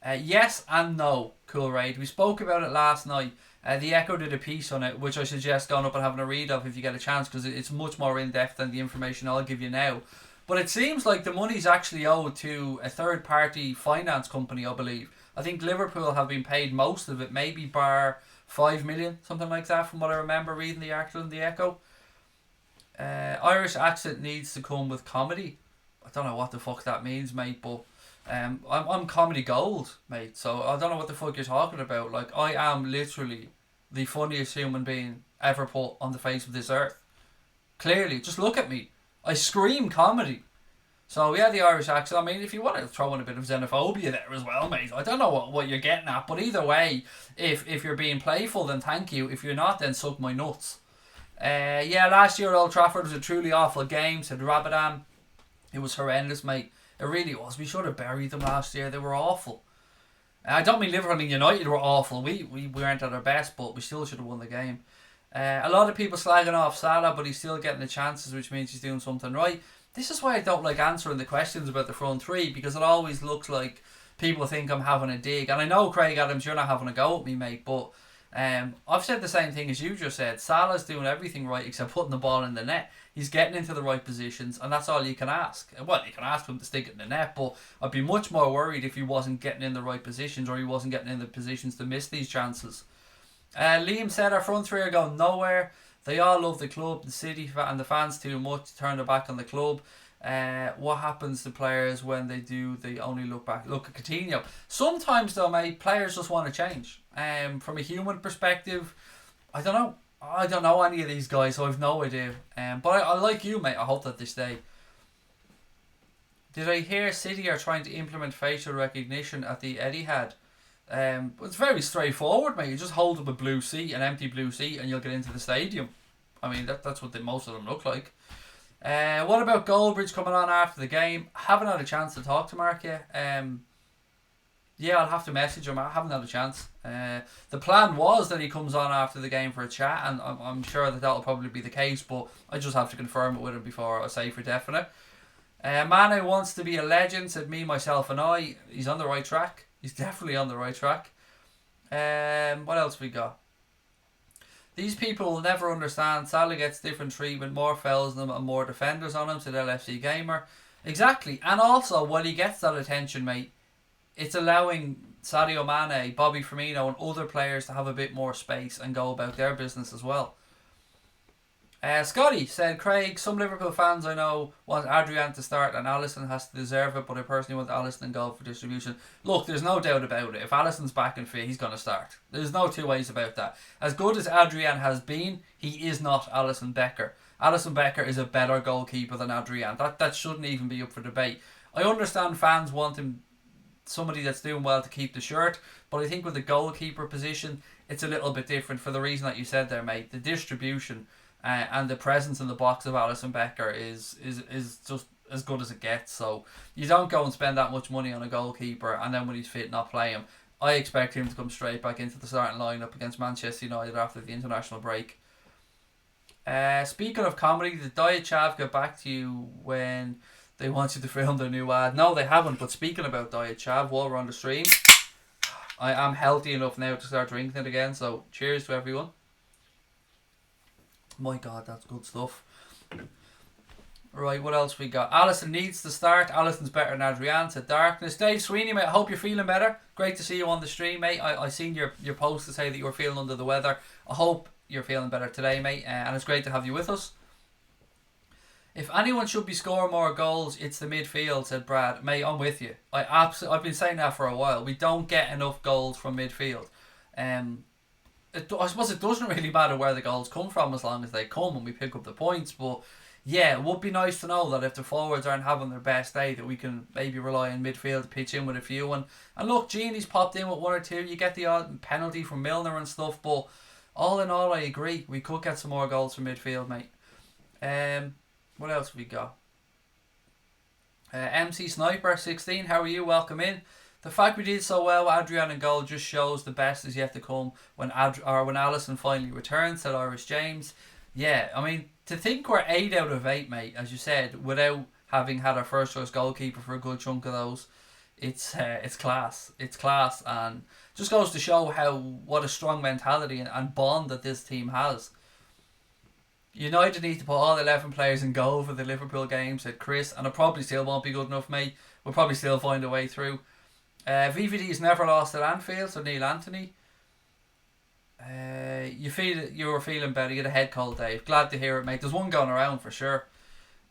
Yes and no, Cool Raid. We spoke about it last night. The Echo did a piece on it, which I suggest going up and having a read of if you get a chance, because it's much more in-depth than the information I'll give you now. But it seems like the money's actually owed to a third-party finance company, I believe. I think Liverpool have been paid most of it, maybe bar 5 million, something like that, from what I remember reading the article in the Echo. Irish accent needs to come with comedy. don't know what the fuck that means, mate, but I'm comedy gold, mate, so I don't know what the fuck you're talking about. Like, I am literally the funniest human being ever put on the face of this earth. Clearly, just look at me. I scream comedy. So yeah, the Irish accent. I mean, if you want to throw in a bit of xenophobia there as well, mate, I don't know what you're getting at, but either way, if you're being playful, then thank you. If you're not, then suck my nuts. Yeah, last year at Old Trafford was a truly awful game, said Rabadan. It was horrendous, mate. It really was. We should have buried them last year. They were awful. I don't mean Liverpool and United were awful. We weren't at our best, but we still should have won the game. A lot of people slagging off Salah, but he's still getting the chances, which means he's doing something right. This is why I don't like answering the questions about the front three, because it always looks like people think I'm having a dig. And I know, Craig Adams, you're not having a go at me, mate, but I've said the same thing as you just said. Salah's doing everything right except putting the ball in the net. He's getting into the right positions, and that's all you can ask. Well, you can ask him to stick it in the net, but I'd be much more worried if he wasn't getting in the right positions, or he wasn't getting in the positions to miss these chances. Liam said our front three are going nowhere. They all love the club, the city, and the fans too much to turn their back on the club. What happens to players when they do? They only look back. Look at Coutinho. Sometimes though, mate, players just want to change. From a human perspective, I don't know. I don't know any of these guys, so I've no idea. But I like you, mate. I hope that they stay. Did I hear City are trying to implement facial recognition at the Etihad? It's very straightforward, mate. You just hold up a blue seat, an empty blue seat, and you'll get into the stadium. I mean, that's what most of them look like. What about Goldbridge coming on after the game? Haven't had a chance to talk to Mark yet. Yeah, I'll have to message him. I haven't had a chance. The plan was that he comes on after the game for a chat, and I'm sure that'll probably be the case, but I just have to confirm it with him before I say for definite. Mane wants to be a legend, said me, myself and I. He's on the right track. He's definitely on the right track. What else we got? These people will never understand. Salah gets different treatment, more fouls on him and more defenders on him, said LFC Gamer. Exactly. And also, while he gets that attention, mate, it's allowing Sadio Mane, Bobby Firmino and other players to have a bit more space and go about their business as well. Scotty said, Craig, some Liverpool fans I know want Adrian to start and Alisson has to deserve it, but I personally want Alisson in goal for distribution. Look, there's no doubt about it. If Alisson's back and fit, he's going to start. There's no two ways about that. As good as Adrian has been, he is not Alisson Becker. Alisson Becker is a better goalkeeper than Adrian. That shouldn't even be up for debate. I understand fans want him, somebody that's doing well, to keep the shirt, but I think with the goalkeeper position, it's a little bit different for the reason that you said there, mate. The distribution and the presence in the box of Alisson Becker is just as good as it gets. So you don't go and spend that much money on a goalkeeper and then when he's fit not play him. I expect him to come straight back into the starting lineup against Manchester United after the international break. Speaking of comedy, did Divock get back to you when they want you to film their new ad? No, they haven't. But speaking about Divock, while we're on the stream, I am healthy enough now to start drinking it again. So cheers to everyone. My God, that's good stuff. Right, what else we got? Alisson needs to start. Alisson's better than Adrian, said Darkness. Dave Sweeney, mate, I hope you're feeling better. Great to see you on the stream, mate. I seen your post to say that you were feeling under the weather. I hope you're feeling better today, mate. And it's great to have you with us. If anyone should be scoring more goals, it's the midfield, said Brad. Mate, I'm with you. I've been saying that for a while. We don't get enough goals from midfield. I suppose it doesn't really matter where the goals come from as long as they come and we pick up the points. But yeah, it would be nice to know that if the forwards aren't having their best day, that we can maybe rely on midfield to pitch in with a few. And look, Genie's popped in with one or two. You get the odd penalty from Milner and stuff. But all in all, I agree. We could get some more goals from midfield, mate. What else have we got? MC Sniper 16, how are you? Welcome in. The fact we did so well with Adrian and goal just shows the best is yet to come when Alisson finally returns, said Irish James. Yeah, I mean, to think we're 8 out of 8, mate, as you said, without having had our first choice goalkeeper for a good chunk of those, it's class. It's class, and just goes to show what a strong mentality and bond that this team has. United need to put all 11 players in goal for the Liverpool game, said Chris, and it probably still won't be good enough, mate. We'll probably still find a way through. VVD's never lost at Anfield, so Neil Anthony. You were feeling better. You had a head cold, Dave. Glad to hear it, mate. There's one going around for sure.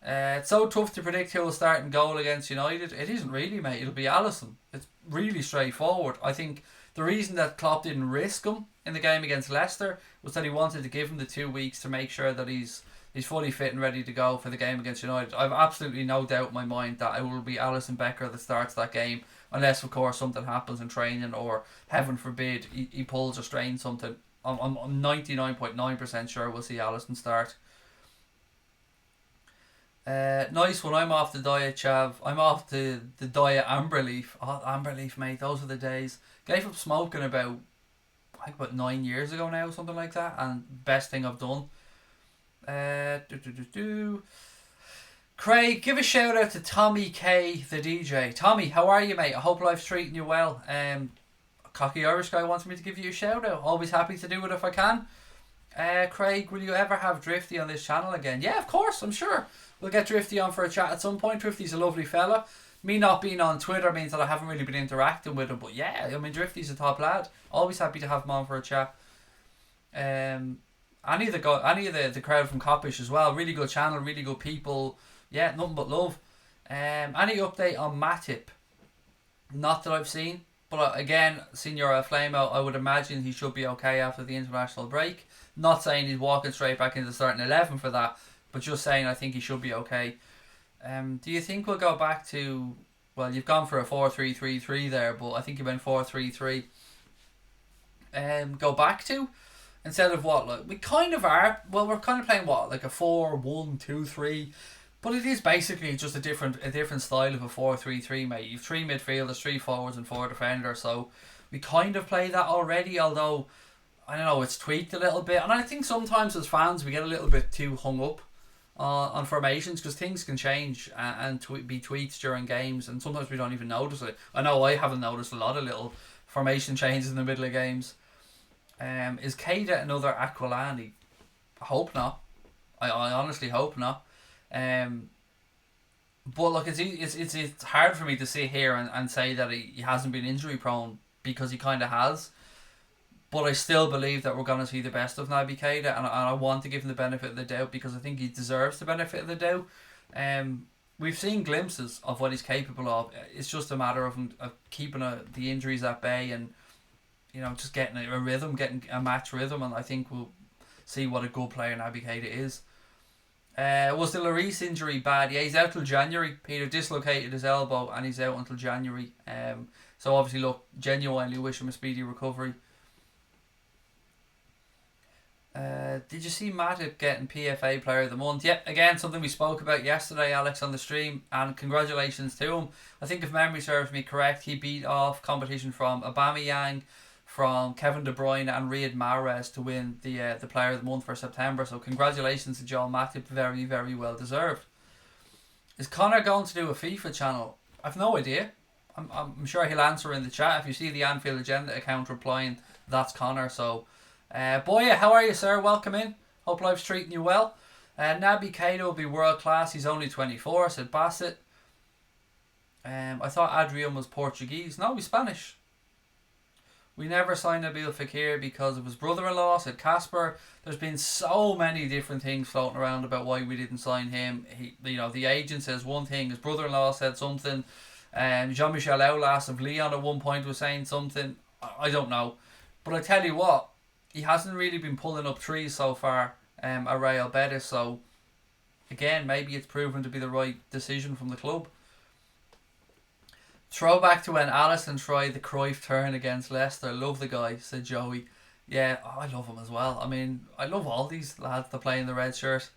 It's so tough to predict who will start in goal against United. It isn't really, mate. It'll be Alisson. It's really straightforward. I think the reason that Klopp didn't risk him in the game against Leicester was that he wanted to give him the 2 weeks to make sure that he's fully fit and ready to go for the game against United. I've absolutely no doubt in my mind that it will be Alisson Becker that starts that game, unless of course something happens in training or heaven forbid he pulls or strains something. I'm 99.9% sure we'll see Alisson start. Nice one. I'm off the diet, Chav. I'm off the diet Amberleaf. Oh, Amberleaf, mate. Those are the days. Gave up smoking about 9 years ago now, something like that. And best thing I've done. Craig, give a shout out to Tommy K, the DJ. Tommy, how are you, mate? I hope life's treating you well. Cocky Irish guy wants me to give you a shout out. Always happy to do it if I can. Craig, will you ever have Drifty on this channel again? Yeah, of course, I'm sure. We'll get Drifty on for a chat at some point. Drifty's a lovely fella. Me not being on Twitter means that I haven't really been interacting with him. But yeah, I mean, Drifty's a top lad. Always happy to have him on for a chat. Any of the crowd from Coppish as well. Really good channel, really good people. Yeah, nothing but love. Any update on Matip? Not that I've seen. But again, Senior Flamo, I would imagine he should be okay after the international break. Not saying he's walking straight back into the starting 11 for that, but just saying I think he should be okay. Do you think we'll go back to... Well, you've gone for a 4-3-3-3 there, but I think you went 4-3-3. Go back to? Instead of what? Like, we kind of are... Well, we're kind of playing what? Like a 4-1-2-3... But it is basically just a different style of a 4-3-3, mate. You've 3 midfielders, 3 forwards and 4 defenders, so we kind of play that already, although, I don't know, it's tweaked a little bit. And I think sometimes as fans we get a little bit too hung up on formations because things can change and be tweaked during games, and sometimes we don't even notice it. I know I haven't noticed a lot of little formation changes in the middle of games. Is Keita another Aquilani? I hope not. I honestly hope not. But look, it's hard for me to sit here and say that he hasn't been injury prone, because he kind of has. But I still believe that we're going to see the best of Naby Keita, and I want to give him the benefit of the doubt because I think he deserves the benefit of the doubt. We've seen glimpses of what he's capable of. It's just a matter of keeping the injuries at bay and, you know, just getting a rhythm, getting a match rhythm, and I think we'll see what a good player Naby Keita is. Was the Lloris injury bad? Yeah, he's out till January. Peter dislocated his elbow and he's out until January. So obviously, look, genuinely wish him a speedy recovery. Did you see Matip getting PFA Player of the Month? Yep, again, something we spoke about yesterday, Alex, on the stream, and congratulations to him. I think if memory serves me correct, he beat off competition from Aubameyang, from Kevin De Bruyne and Riyad Mahrez to win the Player of the Month for September. So congratulations to Joel Matip, very, very well deserved. Is Connor going to do a FIFA channel? I've no idea. I'm sure he'll answer in the chat. If you see the Anfield Agenda account replying, that's Connor. So, Boya, how are you, sir? Welcome in. Hope life's treating you well. Naby Keita will be world class. He's only 24, said Bassett. I thought Adrian was Portuguese. No, he's Spanish. We never signed Nabil Fekir because of his brother-in-law, said Casper. There's been so many different things floating around about why we didn't sign him. The agent says one thing, his brother-in-law said something. Jean-Michel Aulas of Lyon at one point was saying something. I don't know. But I tell you what, he hasn't really been pulling up trees so far at Real Betis. So, again, maybe it's proven to be the right decision from the club. Throwback to when Alisson tried the Cruyff turn against Leicester. Love the guy, said Joey. Yeah, I love him as well. I mean, I love all these lads that play in the red shirt.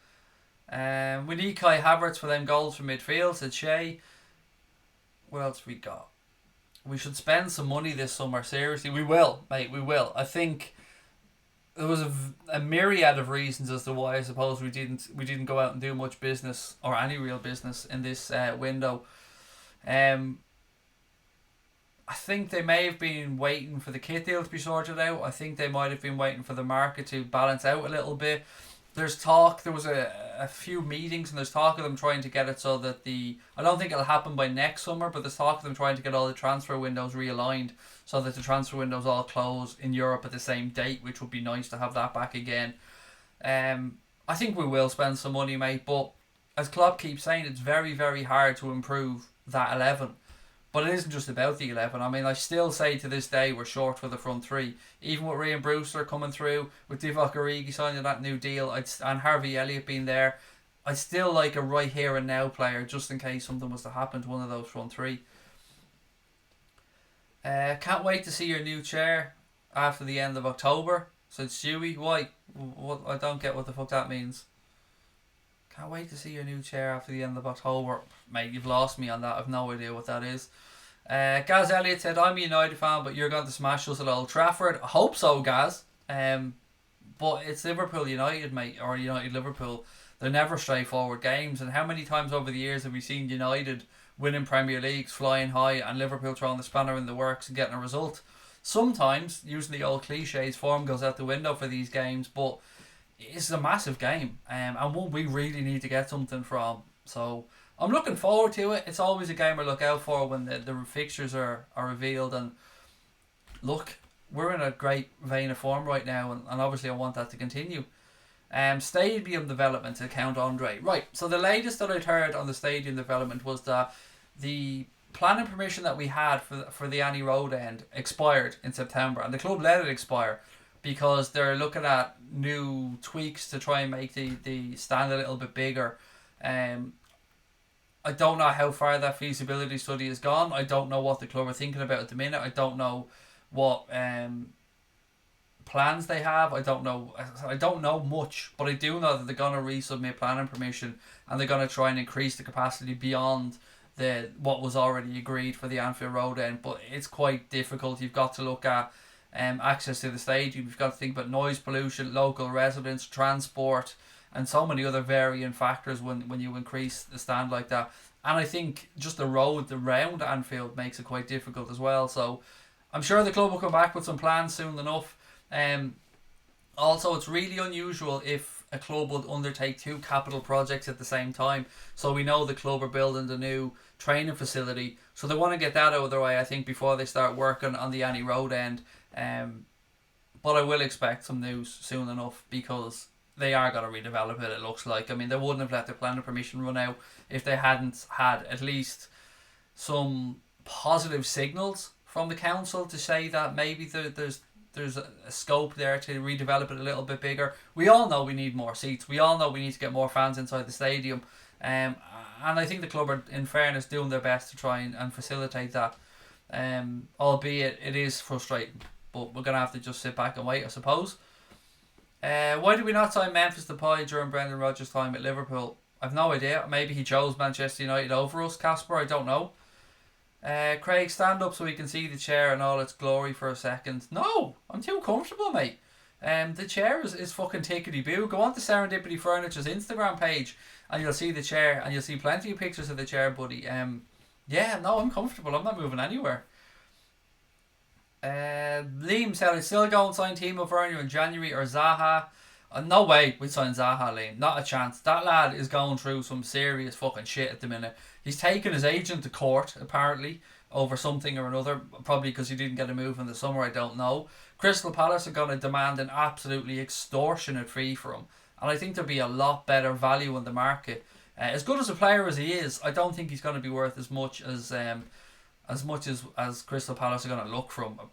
We need Kai Havertz for them goals from midfield, said Shay. What else we got? We should spend some money this summer. Seriously, we will, mate. We will. I think there was a myriad of reasons as to why I suppose we didn't go out and do much business or any real business in this window. I think they may have been waiting for the kit deal to be sorted out. I think they might have been waiting for the market to balance out a little bit. There's talk, there was a few meetings, and there's talk of them trying to get it so that I don't think it'll happen by next summer, but there's talk of them trying to get all the transfer windows realigned so that the transfer windows all close in Europe at the same date, which would be nice to have that back again. I think we will spend some money, mate, but as Klopp keeps saying, it's very, very hard to improve that 11. But it isn't just about the 11. I mean, I still say to this day we're short for the front three. Even with Ryan Brewster coming through, with Divock Origi signing that new deal, and Harvey Elliott being there, I still like a right here and now player just in case something was to happen to one of those front three. Can't wait to see your new chair after the end of October, said Stewie. Why? What? I don't get what the fuck that means. Can't wait to see your new chair after the end of October. Mate, you've lost me on that. I've no idea what that is. Gaz Elliott said, I'm a United fan, but you're going to smash us at Old Trafford. I hope so, Gaz. But it's Liverpool United, mate, or United Liverpool. They're never straightforward games. And how many times over the years have we seen United winning Premier Leagues, flying high, and Liverpool throwing the spanner in the works and getting a result? Sometimes, using the old cliches, form goes out the window for these games, but it's a massive game, and one we really need to get something from. So I'm looking forward to it. It's always a game I look out for when the fixtures are revealed. And look, we're in a great vein of form right now, and obviously I want that to continue. Stadium development to Count Andre. Right, so the latest that I'd heard on the stadium development was that the planning permission that we had for the Annie Road end expired in September, and the club let it expire because they're looking at new tweaks to try and make the stand a little bit bigger. I don't know how far that feasibility study has gone. I don't know what the club are thinking about at the minute. I don't know what plans they have. I don't know much, but I do know that they're going to resubmit planning permission, and they're going to try and increase the capacity beyond what was already agreed for the Anfield Road end. But it's quite difficult. You've got to look at access to the stadium. You've got to think about noise pollution, local residents, transport, and so many other varying factors when you increase the stand like that. And I think just the road around Anfield makes it quite difficult as well. So I'm sure the club will come back with some plans soon enough. Also, it's really unusual if a club would undertake two capital projects at the same time. So we know the club are building the new training facility, so they want to get that out of their way, I think, before they start working on the Annie Road end. But I will expect some news soon enough, because they are going to redevelop it, it looks like. I mean, they wouldn't have let their planning permission run out if they hadn't had at least some positive signals from the council to say that maybe there's a scope there to redevelop it a little bit bigger. We all know we need more seats. We all know we need to get more fans inside the stadium. And I think the club are, in fairness, doing their best to try and facilitate that. Albeit it is frustrating. But we're going to have to just sit back and wait, I suppose. Why did we not sign Memphis Depay during Brendan Rodgers' time at Liverpool? I've no idea. Maybe he chose Manchester United over us, Casper. I don't know. Craig, stand up so we can see the chair in all its glory for a second. No, I'm too comfortable, mate. The chair is fucking tickety-boo. Go on to Serendipity Furniture's Instagram page and you'll see the chair, and you'll see plenty of pictures of the chair, buddy. Yeah, no, I'm comfortable. I'm not moving anywhere. Liam said, I'd still go and sign Timo Werner in January or Zaha. No way we'd sign Zaha, Liam. Not a chance. That lad is going through some serious fucking shit at the minute. He's taken his agent to court, apparently, over something or another. Probably because he didn't get a move in the summer, I don't know. Crystal Palace are going to demand an absolutely extortionate fee for him. And I think there'll be a lot better value in the market. As good as a player as he is, I don't think he's going to be worth as much as Crystal Palace are going to look from him.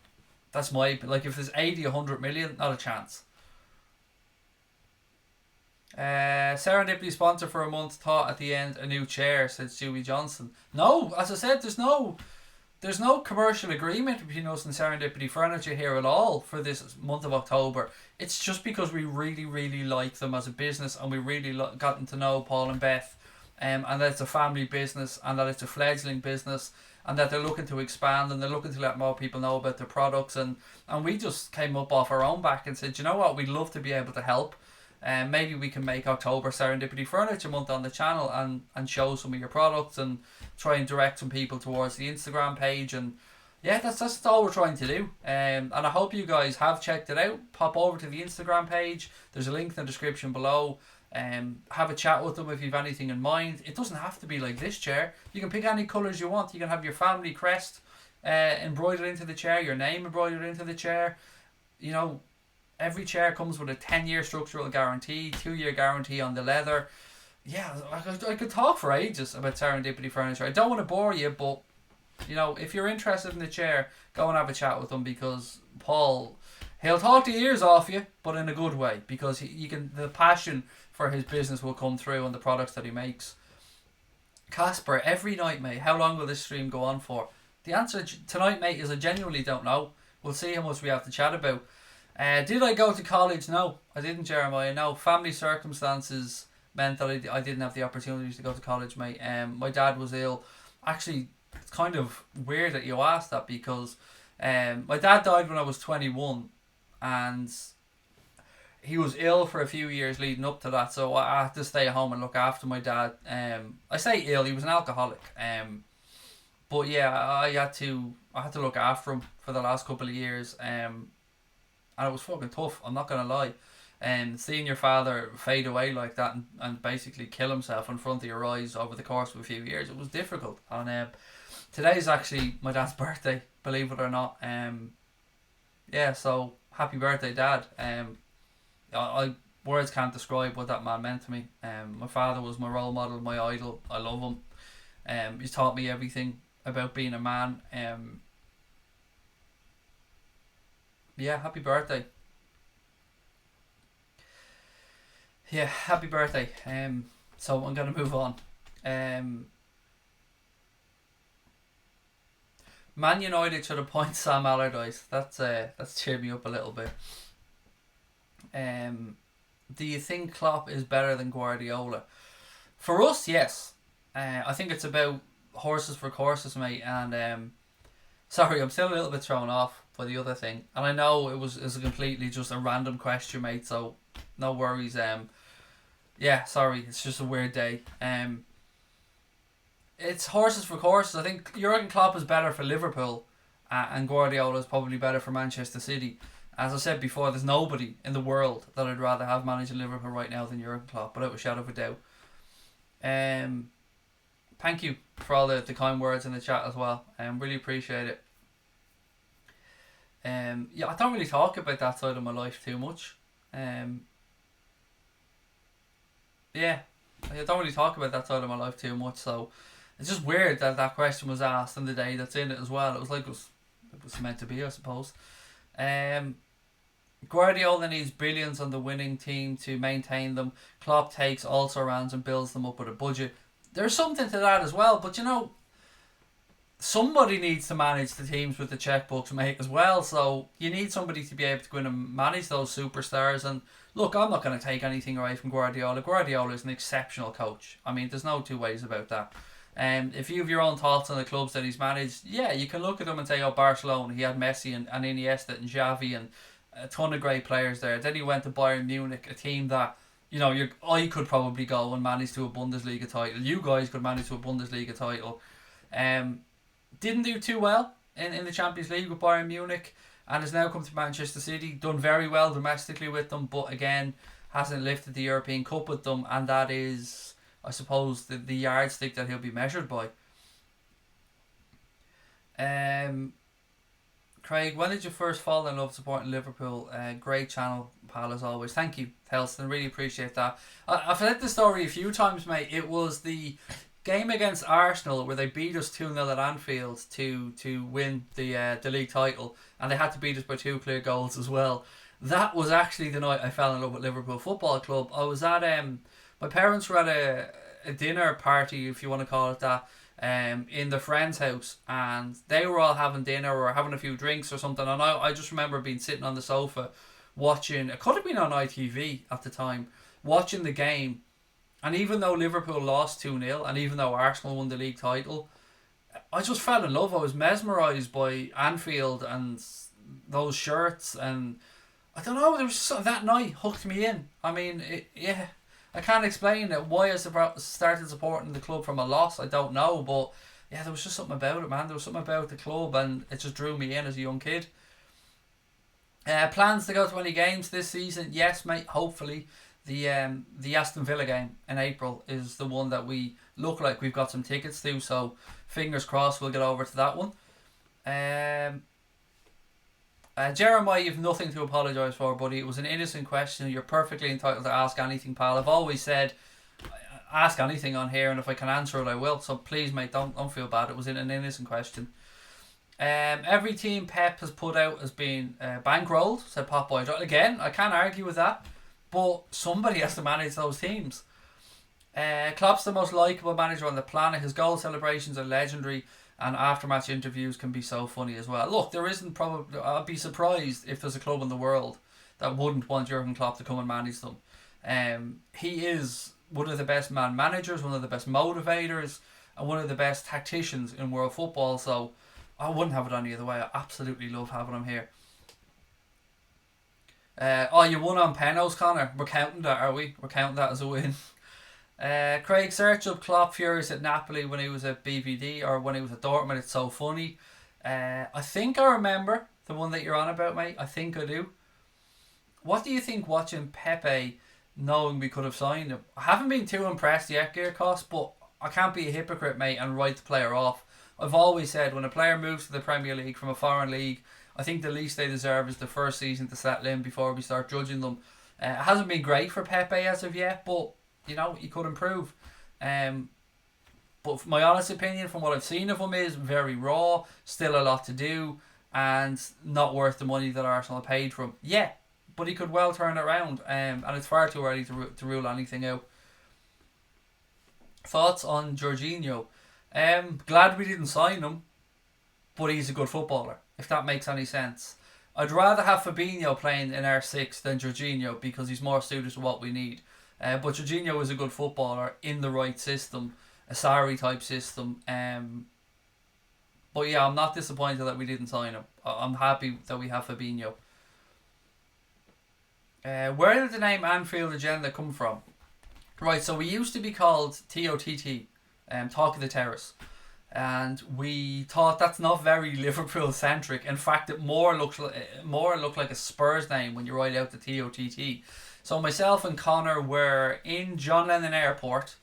That's my... Like, if there's 80, 100 million, not a chance. Serendipity sponsor for a month, thought at the end a new chair, said Stewie Johnson. No, as I said, there's no commercial agreement between us and Serendipity Furniture here at all for this month of October. It's just because we really, really like them as a business, and we really gotten to know Paul and Beth, and that it's a family business, and that it's a fledgling business, and that they're looking to expand, and they're looking to let more people know about their products, and we just came up off our own back and said, you know what, we'd love to be able to help. Maybe we can make October Serendipity Furniture Month on the channel and show some of your products and try and direct some people towards the Instagram page. And yeah, that's all we're trying to do. And I hope you guys have checked it out. Pop over to the Instagram page. There's a link in the description below. Have a chat with them if you've anything in mind. It doesn't have to be like this chair. You can pick any colours you want. You can have your family crest embroidered into the chair, your name embroidered into the chair. You know, every chair comes with a 10-year structural guarantee, 2-year guarantee on the leather. yeah, I could talk for ages about Serendipity Furniture. I don't want to bore you, but you know, if you're interested in the chair, go and have a chat with them, because Paul, he'll talk the ears off you, but in a good way, because you can, the passion for his business will come through and the products that he makes. Casper, every night, mate. How long will this stream go on for? The answer tonight, mate, is I genuinely don't know. We'll see how much we have to chat about. Did I go to college? No, I didn't, Jeremiah. No, family circumstances meant that I didn't have the opportunities to go to college, mate. My dad was ill. Actually, it's kind of weird that you asked that, because my dad died when I was 21, and he was ill for a few years leading up to that, so I had to stay at home and look after my dad. I say ill, he was an alcoholic. But yeah, I had to look after him for the last couple of years. And it was fucking tough, I'm not gonna lie. Seeing your father fade away like that and basically kill himself in front of your eyes over the course of a few years, it was difficult. And today's actually my dad's birthday, believe it or not. Yeah, so happy birthday, Dad. I words can't describe what that man meant to me. My father was my role model, my idol. I love him. He's taught me everything about being a man. Yeah, happy birthday. Yeah, happy birthday. So I'm gonna move on. Man United should appoint Sam Allardyce. That's cheered me up a little bit. Do you think Klopp is better than Guardiola? For us, yes. I think it's about horses for courses, mate. And sorry, I'm still a little bit thrown off by the other thing. And I know it was a completely just a random question, mate. So no worries. Yeah, sorry, it's just a weird day. It's horses for courses. I think Jurgen Klopp is better for Liverpool, and Guardiola is probably better for Manchester City. As I said before, there's nobody in the world that I'd rather have managing Liverpool right now than Jurgen Klopp, without a shadow of a doubt. Thank you for all the kind words in the chat as well. Really appreciate it. Yeah, I don't really talk about that side of my life too much. Yeah, I don't really talk about that side of my life too much, so it's just weird that that question was asked on the day that's in it as well. It was like it was meant to be, I suppose. Guardiola needs billions on the winning team to maintain them. Klopp takes also-rans and builds them up with a budget. There's something to that as well, but you know, somebody needs to manage the teams with the checkbooks, mate, as well. So you need somebody to be able to go in and manage those superstars. And look, I'm not going to take anything away from Guardiola. Guardiola is an exceptional coach. I mean, there's no two ways about that. If you have your own thoughts on the clubs that he's managed, yeah, you can look at them and say, oh, Barcelona, he had Messi and Iniesta and Xavi and a ton of great players there. Then he went to Bayern Munich, a team that, you know, I could probably go and manage to a Bundesliga title. You guys could manage to a Bundesliga title. Didn't do too well in the Champions League with Bayern Munich, and has now come to Manchester City, done very well domestically with them, but again, hasn't lifted the European Cup with them, and that is, I suppose, the yardstick that he'll be measured by. Craig, when did you first fall in love supporting Liverpool? Great channel, pal, as always. Thank you, Helston. Really appreciate that. I've said the story a few times, mate. It was the game against Arsenal where they beat us 2-0 at Anfield to win the league title, and they had to beat us by 2 clear goals as well. That was actually the night I fell in love with Liverpool Football Club. I was at my parents were at a dinner party, if you want to call it that, in their friend's house, and they were all having dinner or having a few drinks or something, and I just remember being sitting on the sofa watching, it could have been on ITV at the time, watching the game. And even though Liverpool lost 2-0, and even though Arsenal won the league title, I just fell in love. I was mesmerised by Anfield and those shirts, and I don't know, there was just, that night hooked me in. I mean, yeah, I can't explain it. Why I started supporting the club from a loss, I don't know, but yeah, there was just something about it, man. There was something about the club, and it just drew me in as a young kid. Plans to go to any games this season? Yes, mate, hopefully. The Aston Villa game in April is the one that we look like we've got some tickets to, so fingers crossed we'll get over to that one. Jeremiah, you've nothing to apologise for, buddy. It was an innocent question. You're perfectly entitled to ask anything, pal. I've always said, ask anything on here, and if I can answer it, I will. So please, mate, don't feel bad. It was an innocent question. Every team Pep has put out has been bankrolled, said Popeye. Again, I can't argue with that, but somebody has to manage those teams. Klopp's the most likeable manager on the planet. His goal celebrations are legendary, and after-match interviews can be so funny as well. Look, there isn't probably... I'd be surprised if there's a club in the world that wouldn't want Jurgen Klopp to come and manage them. He is one of the best man managers, one of the best motivators, and one of the best tacticians in world football, so I wouldn't have it any other way. I absolutely love having him here. You won on penalties, Connor. We're counting that, are we? We're counting that as a win. Craig, search up Klopp furious at Napoli when he was at BVD or when he was at Dortmund. It's so funny. I think I remember the one that you're on about, mate. I think I do. What do you think watching Pepe, knowing we could have signed him? I haven't been too impressed yet, Gearcost, but I can't be a hypocrite, mate, and write the player off. I've always said when a player moves to the Premier League from a foreign league, I think the least they deserve is the first season to settle in before we start judging them. It hasn't been great for Pepe as of yet, but you know, he could improve. But my honest opinion from what I've seen of him is very raw, still a lot to do, and not worth the money that Arsenal paid for him. Yeah, but he could well turn it around, and it's far too early to rule anything out. Thoughts on Jorginho? Glad we didn't sign him, but he's a good footballer, if that makes any sense. I'd rather have Fabinho playing in R6 than Jorginho because he's more suited to what we need. But Jorginho is a good footballer in the right system, a Sarri type system. But yeah, I'm not disappointed that we didn't sign him. I'm happy that we have Fabinho. Where did the name Anfield Agenda come from? Right, so we used to be called TOTT, Talk of the Terrace. And we thought that's not very Liverpool centric. In fact, it more looked like a Spurs name when you write out the TOTT. So myself and Connor were in John Lennon Airport.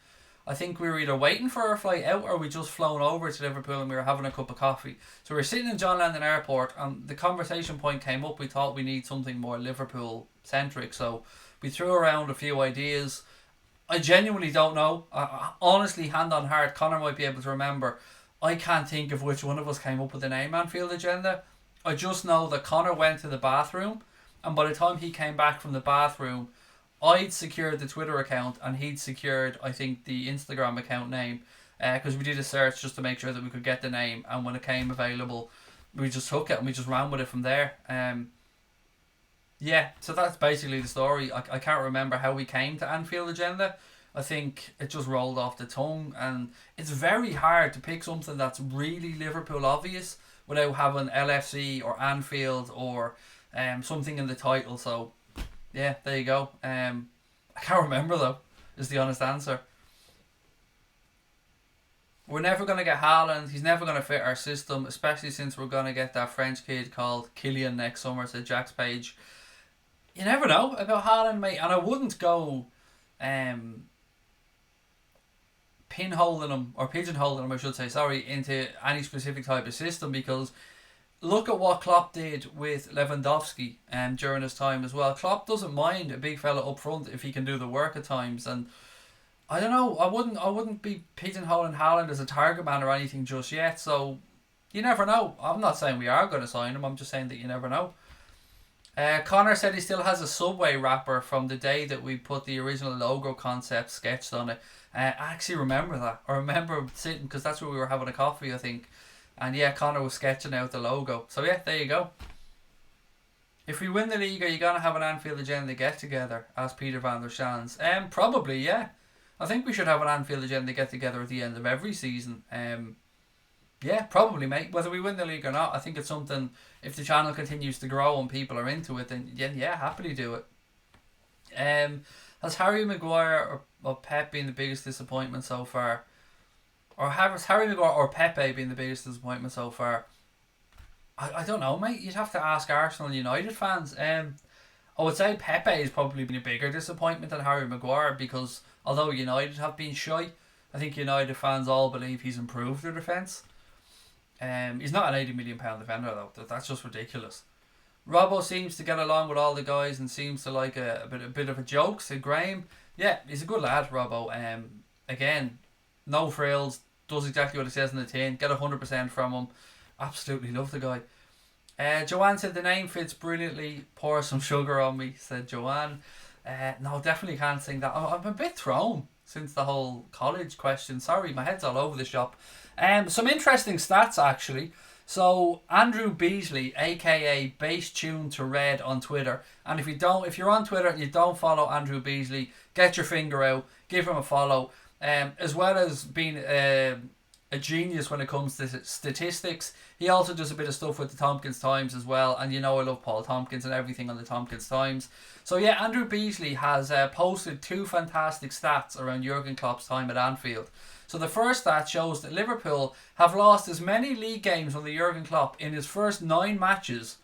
I think we were either waiting for our flight out or we just flown over to Liverpool and we were having a cup of coffee. So we were sitting in John Lennon Airport and the conversation point came up. We thought we need something more Liverpool centric. So we threw around a few ideas. I genuinely don't know. Honestly, hand on heart, Connor might be able to remember. I can't think of which one of us came up with the name Anfield Agenda. I just know that Connor went to the bathroom, and by the time he came back from the bathroom, I'd secured the Twitter account and he'd secured, I think, the Instagram account name, because we did a search just to make sure that we could get the name, and when it came available, we just took it and we just ran with it from there. Yeah, so that's basically the story. I can't remember how we came to Anfield Agenda. I think it just rolled off the tongue, and it's very hard to pick something that's really Liverpool obvious without having LFC or Anfield or something in the title. So yeah, there you go. I can't remember though, is the honest answer. We're never going to get Haaland. He's never going to fit our system, especially since we're going to get that French kid called Kylian next summer, said Jack's Page. You never know about Haaland, mate, and I wouldn't go pigeonholing him, I should say, into any specific type of system, because look at what Klopp did with Lewandowski during his time as well. Klopp doesn't mind a big fella up front if he can do the work at times, and I don't know, I wouldn't be pigeonholing Haaland as a target man or anything just yet, so you never know. I'm not saying we are going to sign him, I'm just saying that you never know. Connor said he still has a Subway wrapper from the day that we put the original logo concept sketched on it. I actually remember that. I remember sitting, because that's where we were having a coffee, I think. And yeah, Connor was sketching out the logo. So yeah, there you go. If we win the league, are you going to have an Anfield Agenda get-together? Asked Peter van der Schaans. Probably, yeah. I think we should have an Anfield Agenda get-together at the end of every season. Yeah, probably, mate. Whether we win the league or not, I think it's something, if the channel continues to grow and people are into it, then yeah, happily do it. Has Harry Maguire or Pep been the biggest disappointment so far? Or has Harry Maguire or Pepe been the biggest disappointment so far? I don't know, mate. You'd have to ask Arsenal and United fans. I would say Pepe has probably been a bigger disappointment than Harry Maguire, because although United have been shy, I think United fans all believe he's improved their defence. He's not an £80 million defender though. That's just ridiculous. Robbo seems to get along with all the guys and seems to like a bit of a joke, said Graham. Yeah, he's a good lad, Robbo. again, no frills, does exactly what it says in the tin. Get 100% from him. Absolutely love the guy. Joanne said the name fits brilliantly. Pour some sugar on me, said Joanne. No, definitely can't sing that. I'm a bit thrown since the whole college question. Sorry, my head's all over the shop. Some interesting stats actually. So Andrew Beasley, aka Bass Tune to Red on Twitter, and if you're on Twitter and you don't follow Andrew Beasley, get your finger out, give him a follow. As well as being a genius when it comes to statistics, he also does a bit of stuff with the Tompkins Times as well. And I love Paul Tompkins and everything on the Tompkins Times. So yeah, Andrew Beasley has posted 2 fantastic stats around Jurgen Klopp's time at Anfield. So the first stat shows that Liverpool have lost as many league games under Jurgen Klopp in his first 9 matches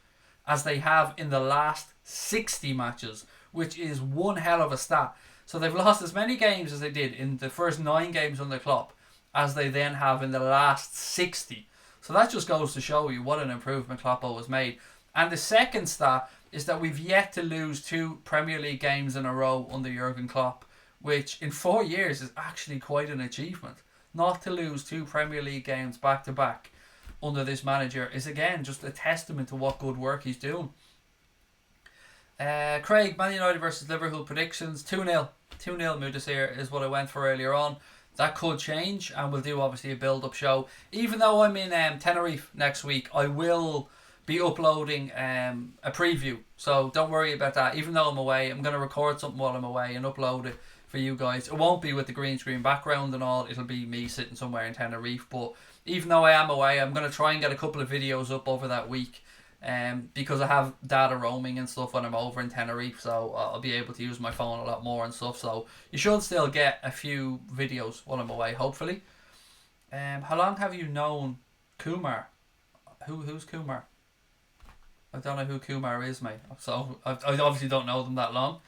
as they have in the last 60 matches, which is one hell of a stat. So they've lost as many games as they did in the first 9 games under Klopp as they then have in the last 60. So that just goes to show you what an improvement Kloppo has made. And the second stat is that we've yet to lose 2 Premier League games in a row under Jurgen Klopp, which in 4 years is actually quite an achievement. Not to lose 2 Premier League games back to back under this manager is again just a testament to what good work he's doing. Craig, Man United versus Liverpool predictions. 2-0. 2-0 Mudasir is what I went for earlier on. That could change, and we'll do obviously a build-up show. Even though I'm in Tenerife next week, I will be uploading a preview. So don't worry about that. Even though I'm away, I'm going to record something while I'm away and upload it for you guys. It won't be with the green screen background and all. It'll be me sitting somewhere in Tenerife. But even though I am away, I'm going to try and get a couple of videos up over that week. Because I have data roaming and stuff when I'm over in Tenerife, so I'll be able to use my phone a lot more and stuff. So you should still get a few videos while I'm away, hopefully. How long have you known Kumar? Who's Kumar? I don't know who Kumar is, mate. So I obviously don't know them that long.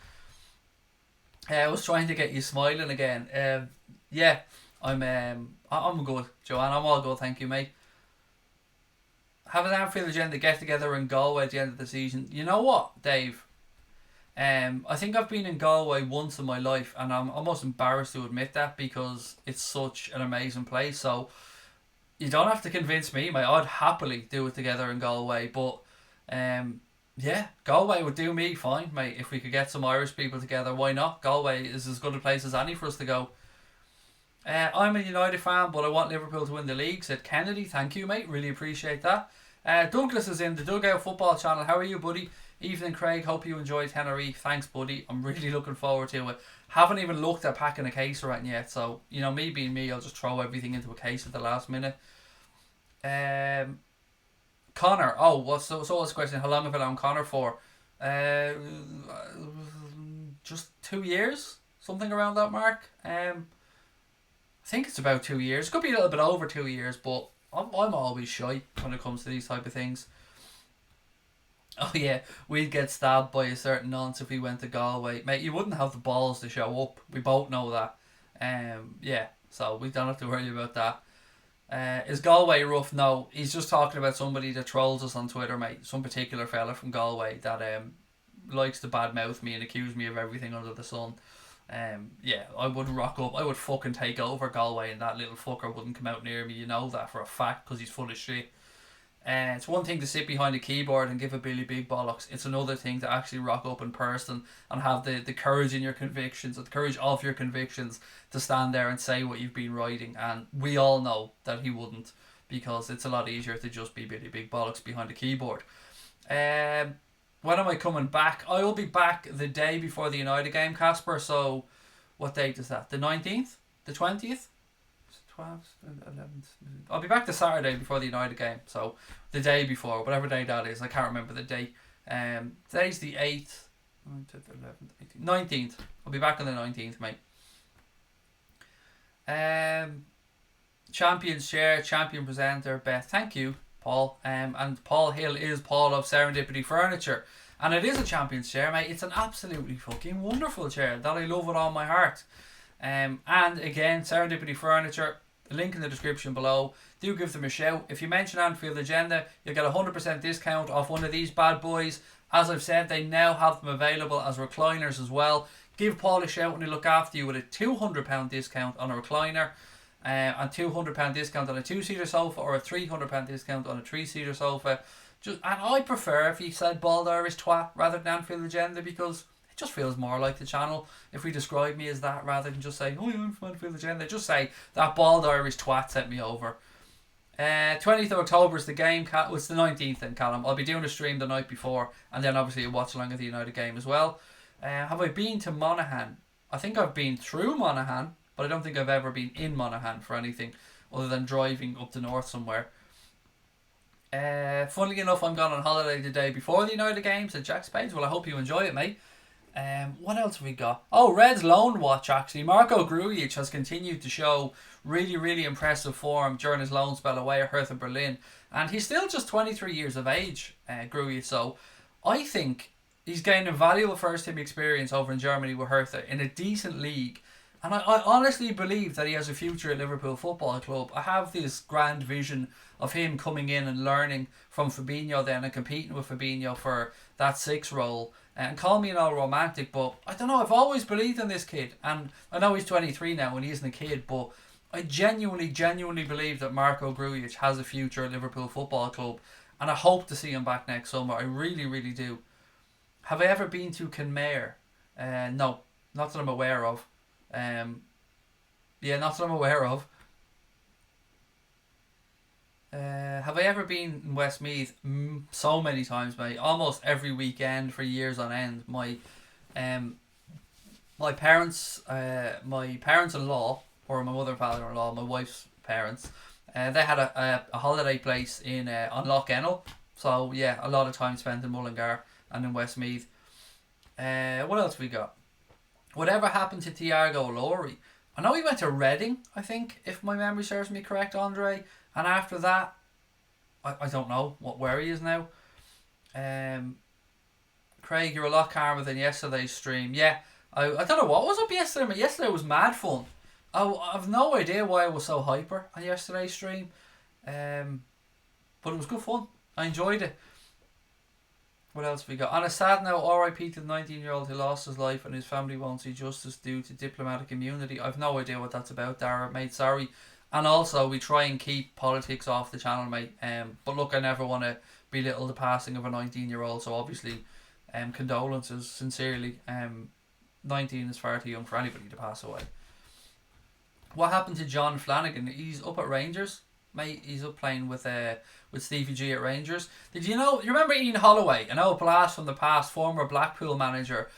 I was trying to get you smiling again. Yeah, I'm good, Joanne. I'm all good, thank you, mate. Have an Anfield agenda get together in Galway at the end of the season. You know what, Dave? I think I've been in Galway once in my life, and I'm almost embarrassed to admit that because it's such an amazing place. So you don't have to convince me, mate. I'd happily do it together in Galway, but yeah, Galway would do me fine, mate. If we could get some Irish people together, why not? Galway is as good a place as any for us to go. I'm a United fan, but I want Liverpool to win the league, said Kennedy. Thank you, mate. Really appreciate that. Douglas is in the Dugout Football Channel. How are you, buddy? Evening, Craig. Hope you enjoyed Tenerife. Thanks, buddy. I'm really looking forward to it. Haven't even looked at packing a case right yet, so me being me, I'll just throw everything into a case at the last minute. Connor. Oh, what's the question? How long have I known Connor for? Just 2 years, something around that mark. I think it's about 2 years. Could be a little bit over 2 years, but I'm always shy when it comes to these type of things. Oh yeah, we'd get stabbed by a certain nonce if we went to Galway. Mate, you wouldn't have the balls to show up. We both know that. Yeah, so we don't have to worry about that. Is Galway rough? No, he's just talking about somebody that trolls us on Twitter, mate. Some particular fella from Galway that likes to badmouth me and accuse me of everything under the sun. Yeah, I would rock up. I would fucking take over Galway, and that little fucker wouldn't come out near me. You know that for a fact, because he's full of shit. It's one thing to sit behind a keyboard and give a Billy big bollocks. It's another thing to actually rock up in person and have the courage in your convictions, or the courage of your convictions, to stand there and say what you've been writing. And we all know that he wouldn't, because it's a lot easier to just be Billy big bollocks behind a keyboard. When am I coming back? I will be back the day before the United game, Casper. So, what date is that? The 19th? The 20th? 12th? 11th? I'll be back the Saturday before the United game. So, the day before, whatever day that is. I can't remember the date. Today's the 8th. 11th, 18th. 19th. I'll be back on the 19th, mate. Champions share, champion presenter, Beth. Thank you, Paul. And Paul Hill is Paul of Serendipity Furniture, and it is a Champions chair, mate. It's an absolutely fucking wonderful chair that I love with all my heart. And again, Serendipity Furniture, link in the description below. Do give them a shout. If you mention Anfield Agenda, you'll get a 100% discount off one of these bad boys. As I've said, they now have them available as recliners as well. give Paul a shout and he'll look after you with a £200 discount on a recliner, and £200 discount on a 2-seater sofa, or a £300 discount on a 3-seater sofa. And I prefer if you said Bald Irish Twat rather than Anfield Legenda, because it just feels more like the channel if we describe me as that, rather than just say, oh, I'm from Anfield Legenda. Just say that Bald Irish Twat sent me over. 20th of October is the game. It's the 19th then, Callum. I'll be doing a stream the night before, and then obviously a watch along of the United game as well. Have I been to Monaghan? I think I've been through Monaghan, but I don't think I've ever been in Monaghan for anything other than driving up the north somewhere. Funnily enough, I'm gone on holiday the day before the United games at Jack Spades. Well, I hope you enjoy it, mate. What else have we got? Oh, Red's loan watch, actually. Marko Grujic has continued to show really, really impressive form during his loan spell away at Hertha Berlin. And he's still just 23 years of age, Grujic. So I think he's gaining valuable first-team experience over in Germany with Hertha in a decent league. And I honestly believe that he has a future at Liverpool Football Club. I have this grand vision of him coming in and learning from Fabinho then and competing with Fabinho for that 6 role. And call me an old romantic, but I don't know, I've always believed in this kid. And I know he's 23 now and he isn't a kid, but I genuinely believe that Marko Grujic has a future at Liverpool Football Club. And I hope to see him back next summer. I really, really do. Have I ever been to Kenmare? No, not that I'm aware of. Not that I'm aware of. Have I ever been in Westmeath? So many times, mate. Almost every weekend for years on end. My parents, my parents-in-law, or my mother and father-in-law, my wife's parents, they had a holiday place in on Lough Ennell. So yeah, a lot of time spent in Mullingar and in Westmeath. What else we got? Whatever happened to Thiago Lorry? I know he went to Reading, I think, if my memory serves me correct, Andre. And after that, I don't know where he is now. Craig, you're a lot calmer than yesterday's stream. Yeah, I don't know what was up yesterday, but yesterday was mad fun. I've no idea why I was so hyper on yesterday's stream. But it was good fun. I enjoyed it. What else have we got? On a sad note, RIP to the 19-year-old who lost his life and his family won't see justice due to diplomatic immunity. I've no idea what that's about, Dara, mate. Sorry. And also, we try and keep politics off the channel, mate. But look, I never want to belittle the passing of a 19-year-old, so obviously, condolences, sincerely. 19 is far too young for anybody to pass away. What happened to John Flanagan? He's up at Rangers, mate. He's up playing with Stevie G at Rangers. Did you know? You remember Ian Holloway? An old blast from the past, former Blackpool manager.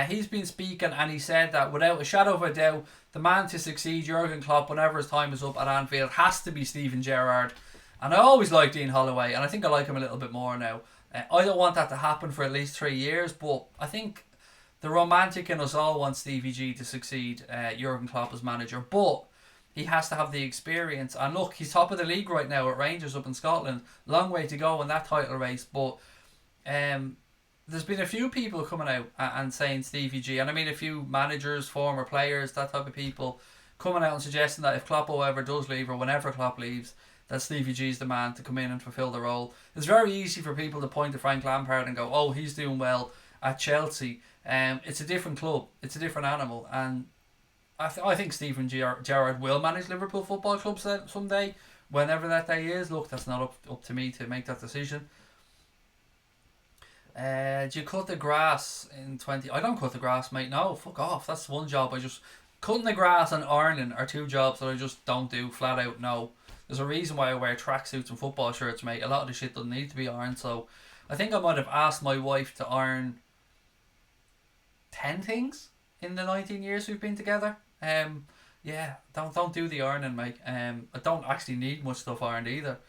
He's been speaking and he said that without a shadow of a doubt, the man to succeed Jurgen Klopp whenever his time is up at Anfield has to be Steven Gerrard. And I always liked Ian Holloway, and I think I like him a little bit more now. I don't want that to happen for at least 3 years, but I think the romantic in us all wants Stevie G to succeed Jurgen Klopp as manager. But he has to have the experience. And look, he's top of the league right now at Rangers up in Scotland. Long way to go in that title race. But there's been a few people coming out and saying Stevie G. And I mean a few managers, former players, that type of people coming out and suggesting that if Klopp ever does leave, or whenever Klopp leaves, that Stevie G is the man to come in and fulfil the role. It's very easy for people to point to Frank Lampard and go, oh, he's doing well at Chelsea. It's a different club. It's a different animal. And I think Steven Gerrard will manage Liverpool Football Club someday, whenever that day is. Look, that's not up to me to make that decision. Do you cut the grass in 20... I don't cut the grass, mate. No, fuck off. That's one job. Cutting the grass and ironing are two jobs that I just don't do, flat out. No. There's a reason why I wear tracksuits and football shirts, mate. A lot of the shit doesn't need to be ironed. So I think I might have asked my wife to iron 10 things in the 19 years we've been together. Yeah, don't do the ironing, mate. I don't actually need much stuff ironed either.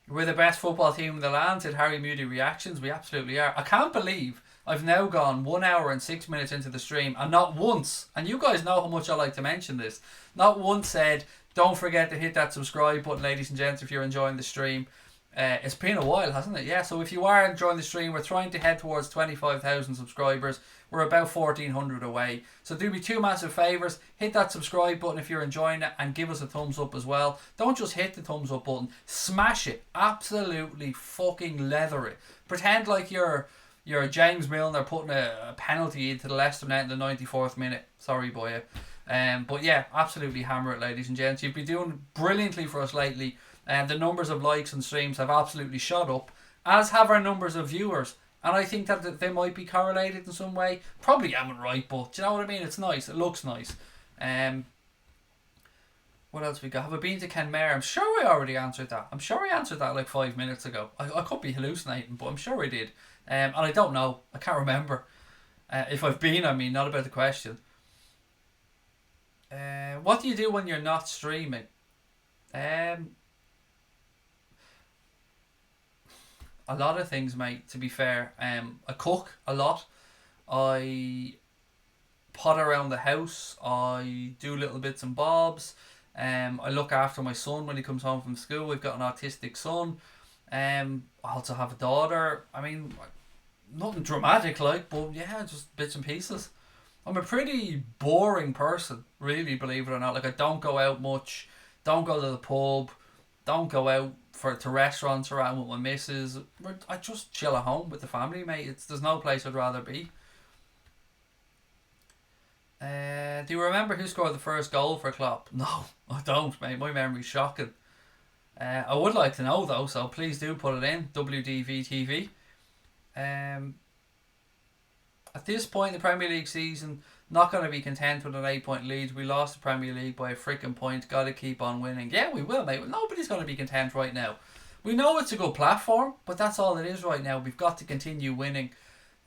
We're the best football team in the land, said Harry Moody Reactions. We absolutely are. I can't believe I've now gone 1 hour and 6 minutes into the stream and not once, and you guys know how much I like to mention this, not once said, don't forget to hit that subscribe button, ladies and gents, if you're enjoying the stream. It's been a while, hasn't it? Yeah, so if you are enjoying the stream, we're trying to head towards 25,000 subscribers. We're about 1,400 away. So do me two massive favours. Hit that subscribe button if you're enjoying it, and give us a thumbs up as well. Don't just hit the thumbs up button. Smash it. Absolutely fucking leather it. Pretend like you're You're James Milner putting a penalty into the Leicester net in the 94th minute. Sorry, boy. But yeah, absolutely hammer it, ladies and gents. You've been doing brilliantly for us lately. The numbers of likes and streams have absolutely shot up, as have our numbers of viewers. And I think that they might be correlated in some way. Probably am right, but do you know what I mean? It's nice. It looks nice. What else we got? Have I been to Kenmare? I'm sure I already answered that. I'm sure I answered that like 5 minutes ago. I could be hallucinating, but I'm sure I did. And I don't know. I can't remember. If I've been, I mean, not about the question. What do you do when you're not streaming? A lot of things, mate, to be fair. I cook a lot. I potter around the house. I do little bits and bobs. I look after my son when he comes home from school. We've got an autistic son. I also have a daughter. I mean, nothing dramatic like, but yeah, just bits and pieces. I'm a pretty boring person, really, believe it or not. Like, I don't go out much. Don't go to the pub. Don't go out to restaurants around with my missus. I just chill at home with the family, mate. There's no place I'd rather be. Do you remember who scored the first goal for Klopp? No, I don't, mate. My memory's shocking. I would like to know, though, so please do put it in. WDVTV. At this point in the Premier League season, not going to be content with an 8-point lead. We lost the Premier League by a freaking point. Got to keep on winning. Yeah, we will, mate. Nobody's going to be content right now. We know it's a good platform, but that's all it is right now. We've got to continue winning.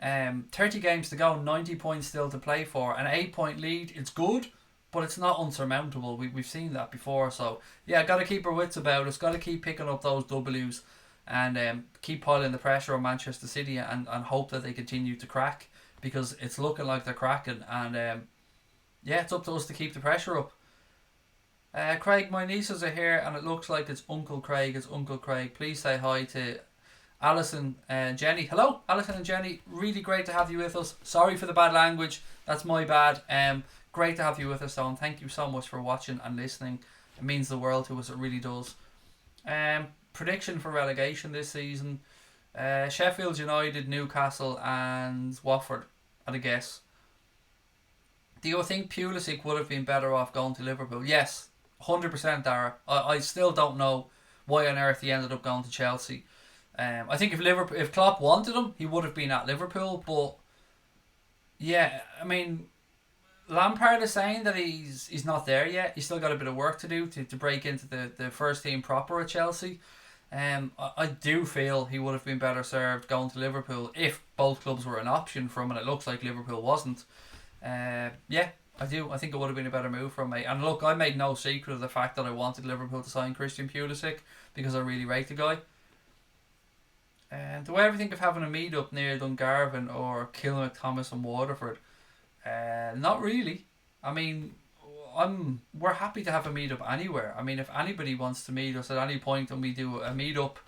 30 games to go, 90 points still to play for. An 8-point lead, it's good, but it's not unsurmountable. We've seen that before. So, yeah, got to keep our wits about us. Got to keep picking up those W's and keep piling the pressure on Manchester City and hope that they continue to crack, because it's looking like they're cracking. And, yeah, it's up to us to keep the pressure up. Craig, my nieces are here, and it looks like it's Uncle Craig. It's Uncle Craig. Please say hi to Alison and Jenny. Hello, Alison and Jenny. Really great to have you with us. Sorry for the bad language. That's my bad. Great to have you with us, though, and thank you so much for watching and listening. It means the world to us. It really does. Prediction for relegation this season: Sheffield United, Newcastle, and Watford. I'd guess. Do you think Pulisic would have been better off going to Liverpool? Yes, 100%, Dara. I still don't know why on earth he ended up going to Chelsea. I think if Klopp wanted him, he would have been at Liverpool. But yeah, I mean, Lampard is saying that he's not there yet. He's still got a bit of work to do to break into the first team proper at Chelsea. I do feel he would have been better served going to Liverpool if both clubs were an option for him, and it looks like Liverpool wasn't. Yeah, I do. I think it would have been a better move for him, mate. And look, I made no secret of the fact that I wanted Liverpool to sign Christian Pulisic because I really rate the guy. Do I ever think of having a meet-up near Dungarvan or Kilmarnock, Thomas and Waterford? Not really. I mean, we're happy to have a meet-up anywhere. I mean, if anybody wants to meet us at any point and we do a meet-up,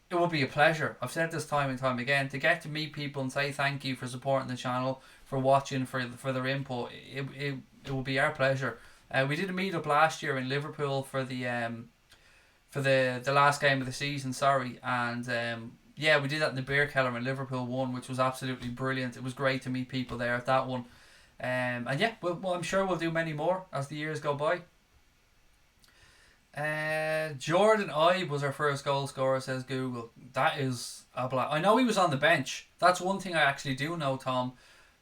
it would be a pleasure. I've said this time and time again, to get to meet people and say thank you for supporting the channel, for watching, for their input. It will be our pleasure. We did a meet-up last year in Liverpool for the last game of the season, and yeah, we did that in the beer keller and Liverpool won, which was absolutely brilliant. It was great to meet people there at that one. And yeah, well, I'm sure we'll do many more as the years go by. Jordan Ibe was our first goal scorer, says Google. That is a black. I know he was on the bench. That's one thing I actually do know, Tom,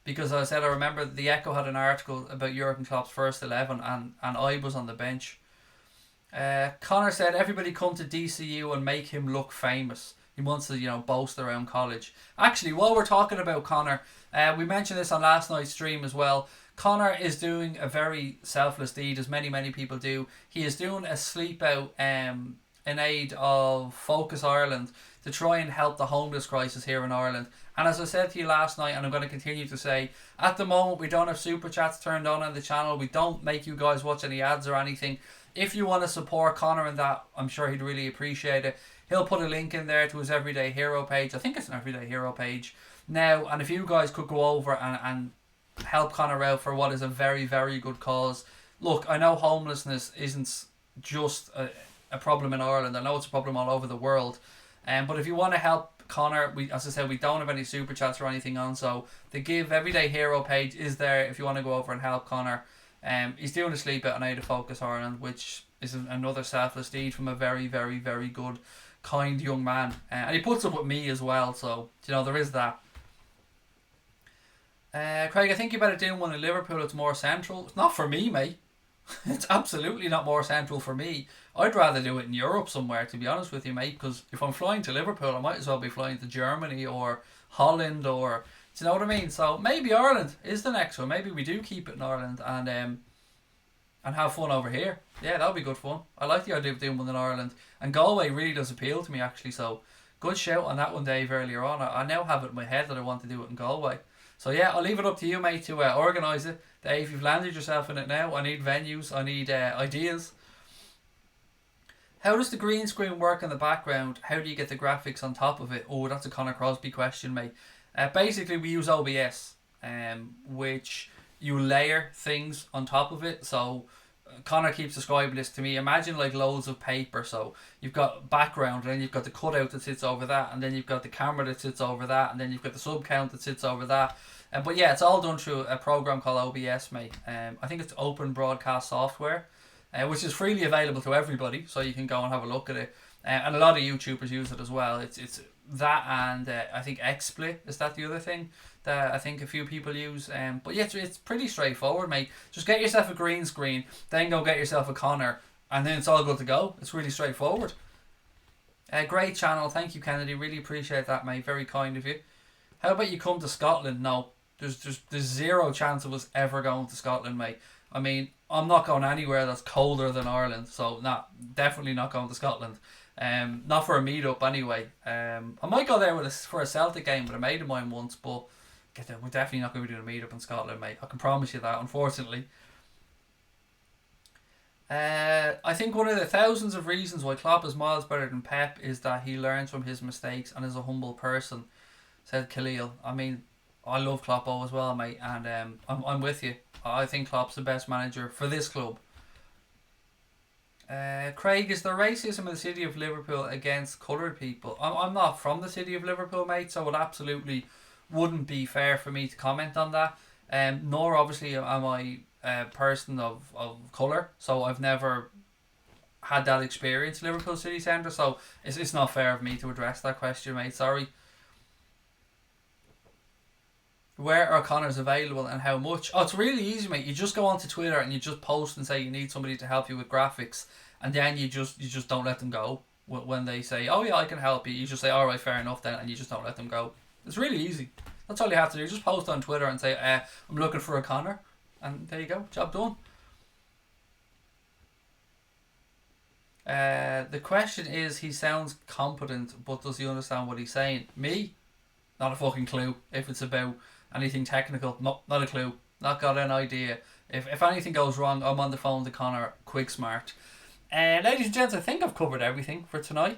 because I said I remember the Echo had an article about Jurgen Klopp's first 11 and Ibe was on the bench. Connor said everybody come to DCU and make him look famous. He wants to, boast around college. Actually, while we're talking about Connor, we mentioned this on last night's stream as well. Connor is doing a very selfless deed, as many people do. He is doing a sleep out in aid of Focus Ireland to try and help the homeless crisis here in Ireland. And as I said to you last night, and I'm going to continue to say, at the moment we don't have super chats turned on the channel. We don't make you guys watch any ads or anything. If you want to support Connor in that, I'm sure he'd really appreciate it. He'll put a link in there to his Everyday Hero page. I think it's an Everyday Hero page now. And if you guys could go over and help Connor out for what is a very, very good cause. Look, I know homelessness isn't just a problem in Ireland. I know it's a problem all over the world. But if you want to help Connor. As I said, we don't have any super chats or anything on, so the Give Everyday Hero page is there if you want to go over and help Connor. He's doing a sleep at night to Focus Ireland, which is another selfless deed from a very, very, very good, kind young man. And he puts up with me as well, so there is that. Craig, I think you better do one in Liverpool. It's more central. It's not for me, mate. It's absolutely not more central for me. I'd rather do it in Europe somewhere, to be honest with you, mate, because if I'm flying to Liverpool, I might as well be flying to Germany or Holland, or do you know what I mean? So maybe Ireland is the next one. Maybe we do keep it in Ireland and have fun over here. Yeah, that'll be good fun. I like the idea of doing one in Ireland, and Galway really does appeal to me, actually. So good shout on that one, Dave, earlier on. I now have it in my head that I want to do it in Galway. So yeah, I'll leave it up to you, mate, to organise it. Dave, you've landed yourself in it now. I need venues. I need ideas. How does the green screen work in the background? How do you get the graphics on top of it? Oh, that's a Conor Crosby question, mate. Basically, we use OBS, which you layer things on top of it. So Connor keeps describing this to me. Imagine like loads of paper. So you've got background, and then you've got the cutout that sits over that, and then you've got the camera that sits over that, and then you've got the sub count that sits over that. But yeah, it's all done through a program called OBS, mate. I think it's Open Broadcast Software, which is freely available to everybody, so you can go and have a look at it. And a lot of YouTubers use it as well. It's that, and I think XSplit, is that the other thing that I think a few people use. But yeah, it's pretty straightforward, mate. Just get yourself a green screen, then go get yourself a Connor, and then it's all good to go. It's really straightforward. Great channel, thank you, Kennedy. Really appreciate that, mate. Very kind of you. How about you come to Scotland? No, there's zero chance of us ever going to Scotland, mate. I mean, I'm not going anywhere that's colder than Ireland, so definitely not going to Scotland. Not for a meet-up anyway. I might go there for a Celtic game with a mate of mine once, but we're definitely not going to be doing a meet-up in Scotland, mate. I can promise you that, unfortunately. I think one of the thousands of reasons why Klopp is miles better than Pep is that he learns from his mistakes and is a humble person, said Khalil. I mean, I love Kloppo as well, mate, and I'm with you. I think Klopp's the best manager for this club. Craig, is there racism in the city of Liverpool against coloured people? I'm not from the city of Liverpool, mate, so it absolutely wouldn't be fair for me to comment on that. Nor obviously am I a person of colour, so I've never had that experience in Liverpool city centre, so it's not fair of me to address that question, mate. Sorry. Where are Connors available and how much? Oh, it's really easy, mate. You just go onto Twitter and you just post and say you need somebody to help you with graphics, and then you just don't let them go when they say, oh yeah, I can help you. You just say, all right, fair enough then, and you just don't let them go. It's really easy. That's all you have to do. Just post on Twitter and say, I'm looking for a Connor, and there you go. Job done. The question is, he sounds competent, but does he understand what he's saying? Me? Not a fucking clue. If it's about anything technical, not a clue. Not got an idea. If anything goes wrong, I'm on the phone to Connor quick smart. Ladies and gents, I think I've covered everything for tonight.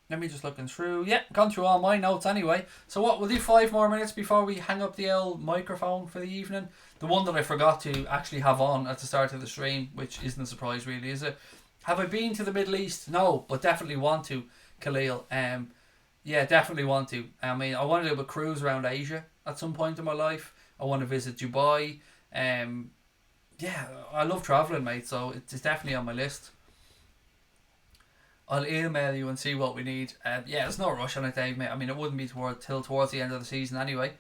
Let me just looking through. Yeah, gone through all my notes anyway. So what, we'll do 5 more minutes before we hang up the old microphone for the evening. The one that I forgot to actually have on at the start of the stream, which isn't a surprise really, is it? Have I been to the Middle East? No, but definitely want to, Khalil. Yeah, definitely want to. I mean, I want to do a cruise around Asia at some point in my life. I want to visit Dubai. Yeah, I love travelling, mate, so it's definitely on my list. I'll email you and see what we need. Yeah, there's no rush on it, Dave, mate. I mean, it wouldn't be till towards the end of the season anyway.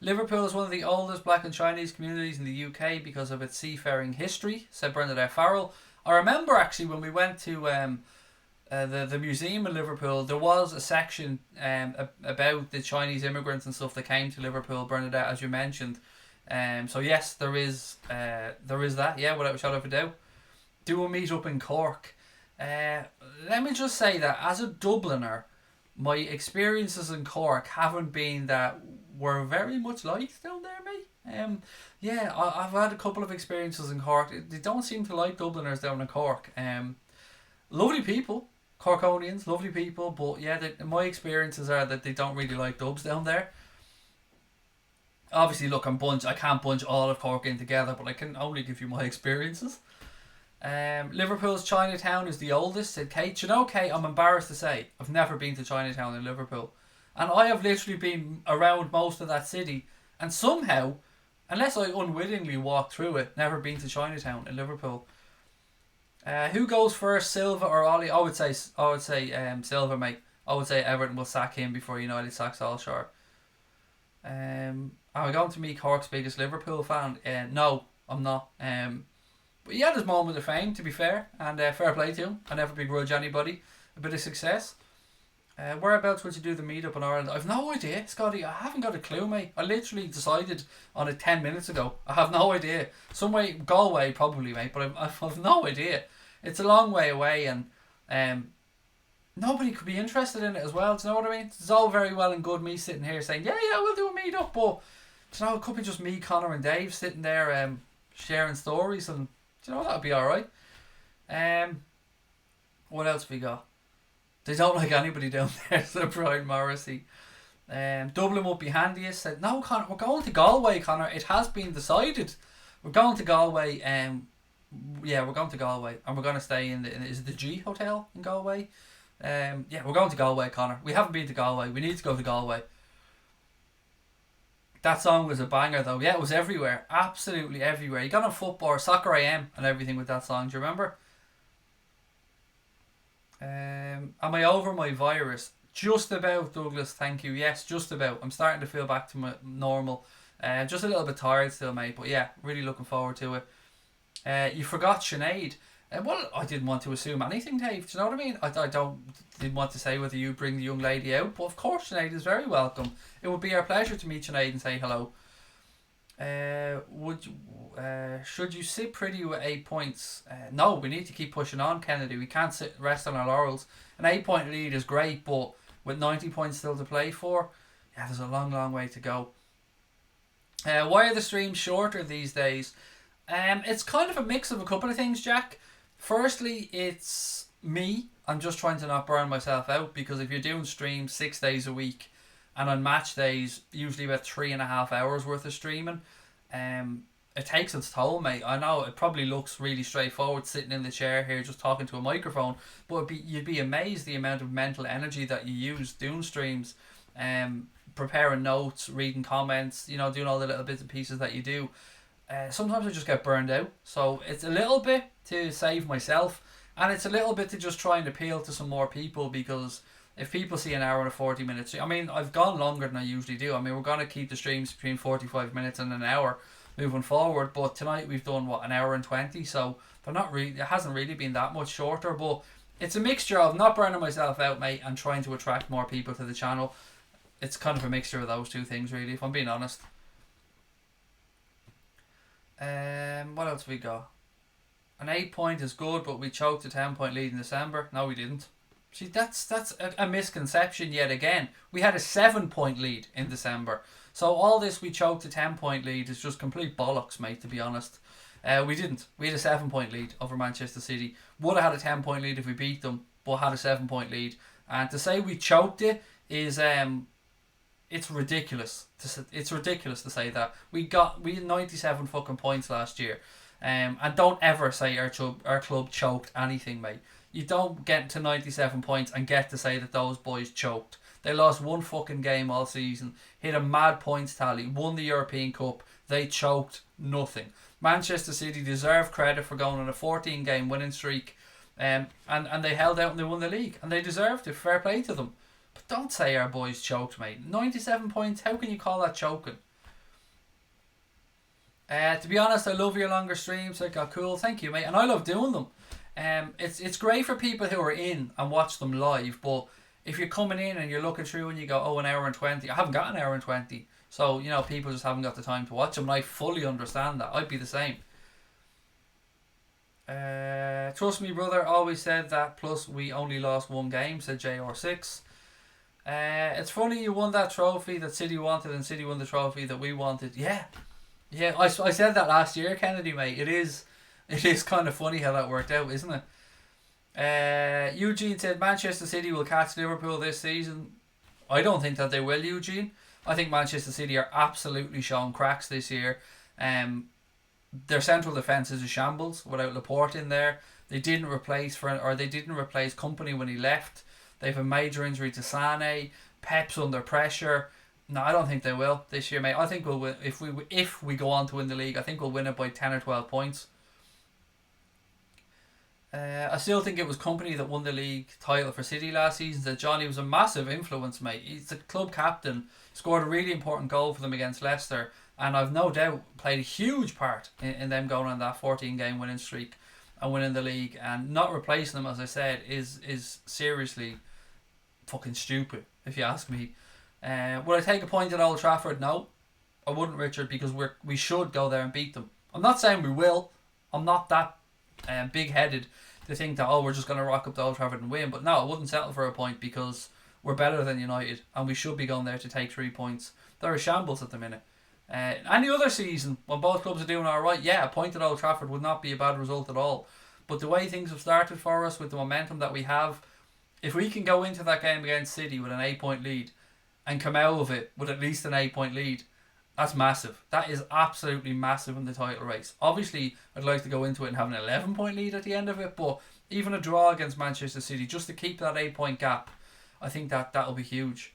Liverpool is one of the oldest black and Chinese communities in the UK because of its seafaring history, said Bernadette Farrell. I remember actually when we went to the museum in Liverpool, there was a section about the Chinese immigrants and stuff that came to Liverpool, Bernadette, as you mentioned. So yes, there is that, yeah, without a shadow of a doubt. Do a meet up in Cork. Let me just say that as a Dubliner, my experiences in Cork haven't been that we're very much liked down there, mate. Yeah, I've had a couple of experiences in Cork. They don't seem to like Dubliners down in Cork. Lovely people, Corkonians, lovely people, but yeah, my experiences are that they don't really like Dubs down there. Obviously, look, I can't bunch all of Cork in together, but I can only give you my experiences. Liverpool's Chinatown is the oldest, said Kate. Do you know, Kate, I'm embarrassed to say, I've never been to Chinatown in Liverpool. And I have literally been around most of that city. And somehow, unless I unwittingly walked through it, never been to Chinatown in Liverpool. Who goes first, Silva or Ollie? I would say Silva, mate. I would say Everton will sack him before United sack Solskjaer. Am I going to meet Cork's biggest Liverpool fan? No, I'm not. But he had his moment of fame, to be fair, and fair play to him. I never begrudge anybody a bit of success. Whereabouts would you do the meetup in Ireland? I've no idea, Scotty. I haven't got a clue, mate. I literally decided on it 10 minutes ago. I have no idea. Somewhere, Galway probably, mate, but I've no idea. It's a long way away, and nobody could be interested in it as well. Do you know what I mean? It's all very well and good me sitting here saying, yeah, we'll do a meetup, but do you know, it could be just me, Connor, and Dave sitting there sharing stories, and do you know, that'd be alright. What else we got? They don't like anybody down there, said Brian Morrissey. Dublin would be handiest, said, no, Connor, we're going to Galway, Connor. It has been decided. We're going to Galway. We're going to Galway, and we're going to stay in is it the G Hotel in Galway? We're going to Galway, Connor. We haven't been to Galway. We need to go to Galway. That song was a banger, though. Yeah, it was everywhere. Absolutely everywhere. You got on football, Soccer AM and everything with that song. Do you remember? Am I over my virus? Just about, Douglas. Thank you. Yes, just about. I'm starting to feel back to my normal. Just a little bit tired still, mate. But yeah, really looking forward to it. You forgot Sinead. Well, I didn't want to assume anything, Dave. Do you know what I mean? I didn't want to say whether you bring the young lady out, but of course Sinead is very welcome. It would be our pleasure to meet Sinead and say hello. Should you sit pretty with 8 points? No, we need to keep pushing on, Kennedy. We can't rest on our laurels. An 8-point lead is great, but with 90 points still to play for, yeah, there's a long way to go. Why are the streams shorter these days? It's kind of a mix of a couple of things, Jack. Firstly, it's me. I'm just trying to not burn myself out, because if you're doing streams 6 days a week, and on match days, usually about 3.5 hours worth of streaming, it takes its toll, mate. I know it probably looks really straightforward sitting in the chair here just talking to a microphone, but you'd be amazed the amount of mental energy that you use doing streams, preparing notes, reading comments, you know, doing all the little bits and pieces that you do. Sometimes I just get burned out, so it's a little bit to save myself, and it's a little bit to just try and appeal to some more people, because if people see an hour and 40 minutes, I mean, I've gone longer than I usually do. I mean, we're going to keep the streams between 45 minutes and an hour moving forward, but tonight we've done an hour and 20, so they're not really, it hasn't really been that much shorter, but it's a mixture of not burning myself out, mate, and trying to attract more people to the channel. It's kind of a mixture of those two things, really, if I'm being honest. What else we got? An 8-point is good, but we choked a 10-point lead in December. No, we didn't. See, that's a misconception yet again. We had a 7-point lead in December. So all this we choked a 10-point lead is just complete bollocks, mate, to be honest. We didn't. We had a 7-point lead over Manchester City. Would have had a 10-point lead if we beat them, but had a 7-point lead. And to say we choked it is it's ridiculous. It's ridiculous to say that. We had 97 fucking points last year. And don't ever say our club choked anything, mate. You don't get to 97 points and get to say that those boys choked. They lost one fucking game all season, hit a mad points tally, won the European Cup. They choked nothing. Manchester City deserve credit for going on a 14-game winning streak, and they held out and they won the league, and they deserved it. Fair play to them. But don't say our boys choked, mate. 97 points, how can you call that choking? To be honest, I love your longer streams. They got cool. Thank you, mate. And I love doing them. It's great for people who are in and watch them live, but if you're coming in and you're looking through and you go, an hour and 20, I haven't got an hour and 20. So, you know, people just haven't got the time to watch them, and I fully understand that. I'd be the same. Trust me, brother, always said that, plus we only lost one game, said JR6. It's funny you won that trophy that City wanted and City won the trophy that we wanted. Yeah, I said that last year, Kennedy, mate. It is kind of funny how that worked out, isn't it? Eugene said Manchester City will catch Liverpool this season. I don't think that they will, Eugene. I think Manchester City are absolutely showing cracks this year. their central defence is a shambles without Laporte in there. They didn't replace Company when he left. They have a major injury to Sané. Pep's under pressure. No, I don't think they will this year, mate. I think we'll win if we go on to win the league. I think we'll win it by 10 or 12 points. I still think it was Company that won the league title for City last season. That Johnny was a massive influence, mate. He's the club captain. Scored a really important goal for them against Leicester, and I've no doubt played a huge part in them going on that 14-game winning streak and winning the league. And not replacing them, as I said, is seriously fucking stupid, if you ask me. Would I take a point at Old Trafford? No, I wouldn't, Richard, because we should go there and beat them. I'm not saying we will. I'm not that big-headed to think that, we're just going to rock up to Old Trafford and win. But no, I wouldn't settle for a point because we're better than United and we should be going there to take 3 points. They're a shambles at the minute. Any other season, when both clubs are doing alright, a point at Old Trafford would not be a bad result at all. But the way things have started for us with the momentum that we have, if we can go into that game against City with an 8-point lead and come out of it with at least an 8-point lead, that's massive. That is absolutely massive in the title race. Obviously, I'd like to go into it and have an 11-point lead at the end of it, but even a draw against Manchester City, just to keep that 8-point gap, I think that'll be huge.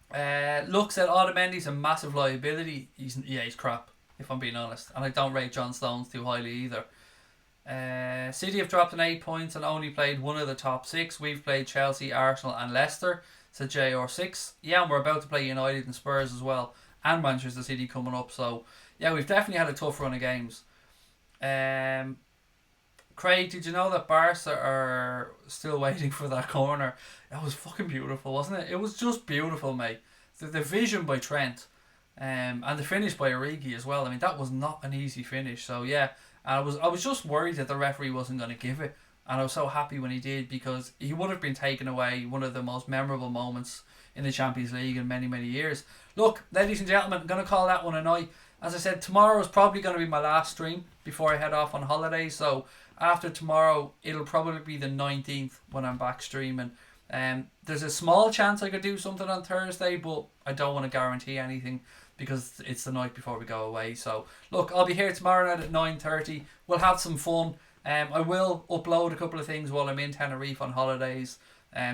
Look said Otamendi's a massive liability. He's crap, if I'm being honest. And I don't rate John Stones too highly either. City have dropped in 8 points and only played one of the top 6. We've played Chelsea, Arsenal and Leicester, said JR6. Yeah, and we're about to play United and Spurs as well, and Manchester City coming up. So yeah, we've definitely had a tough run of games. Craig, did you know that Barca are still waiting for that corner? That was fucking beautiful, wasn't it? It was just beautiful, mate. The vision by Trent, and the finish by Origi as well. I mean, that was not an easy finish. So yeah, and I was just worried that the referee wasn't going to give it, and I was so happy when he did, because he would have been taking away one of the most memorable moments in the Champions League in many, many years. Look, ladies and gentlemen, I'm going to call that one a night. As I said, tomorrow is probably going to be my last stream before I head off on holiday. So after tomorrow, it'll probably be the 19th when I'm back streaming. There's a small chance I could do something on Thursday, but I don't want to guarantee anything because it's the night before we go away. So look, I'll be here tomorrow night at 9:30. We'll have some fun. I will upload a couple of things while I'm in Tenerife on holidays,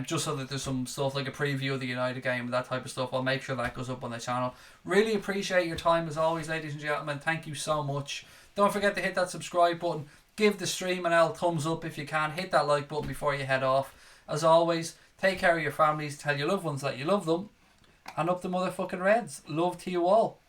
just so that there's some stuff like a preview of the United game and that type of stuff. I'll make sure that goes up on the channel. Really appreciate your time as always, ladies and gentlemen. Thank you so much. Don't forget to hit that subscribe button. Give the stream an thumbs up if you can. Hit that like button before you head off. As always, take care of your families. Tell your loved ones that you love them. And up the motherfucking Reds. Love to you all.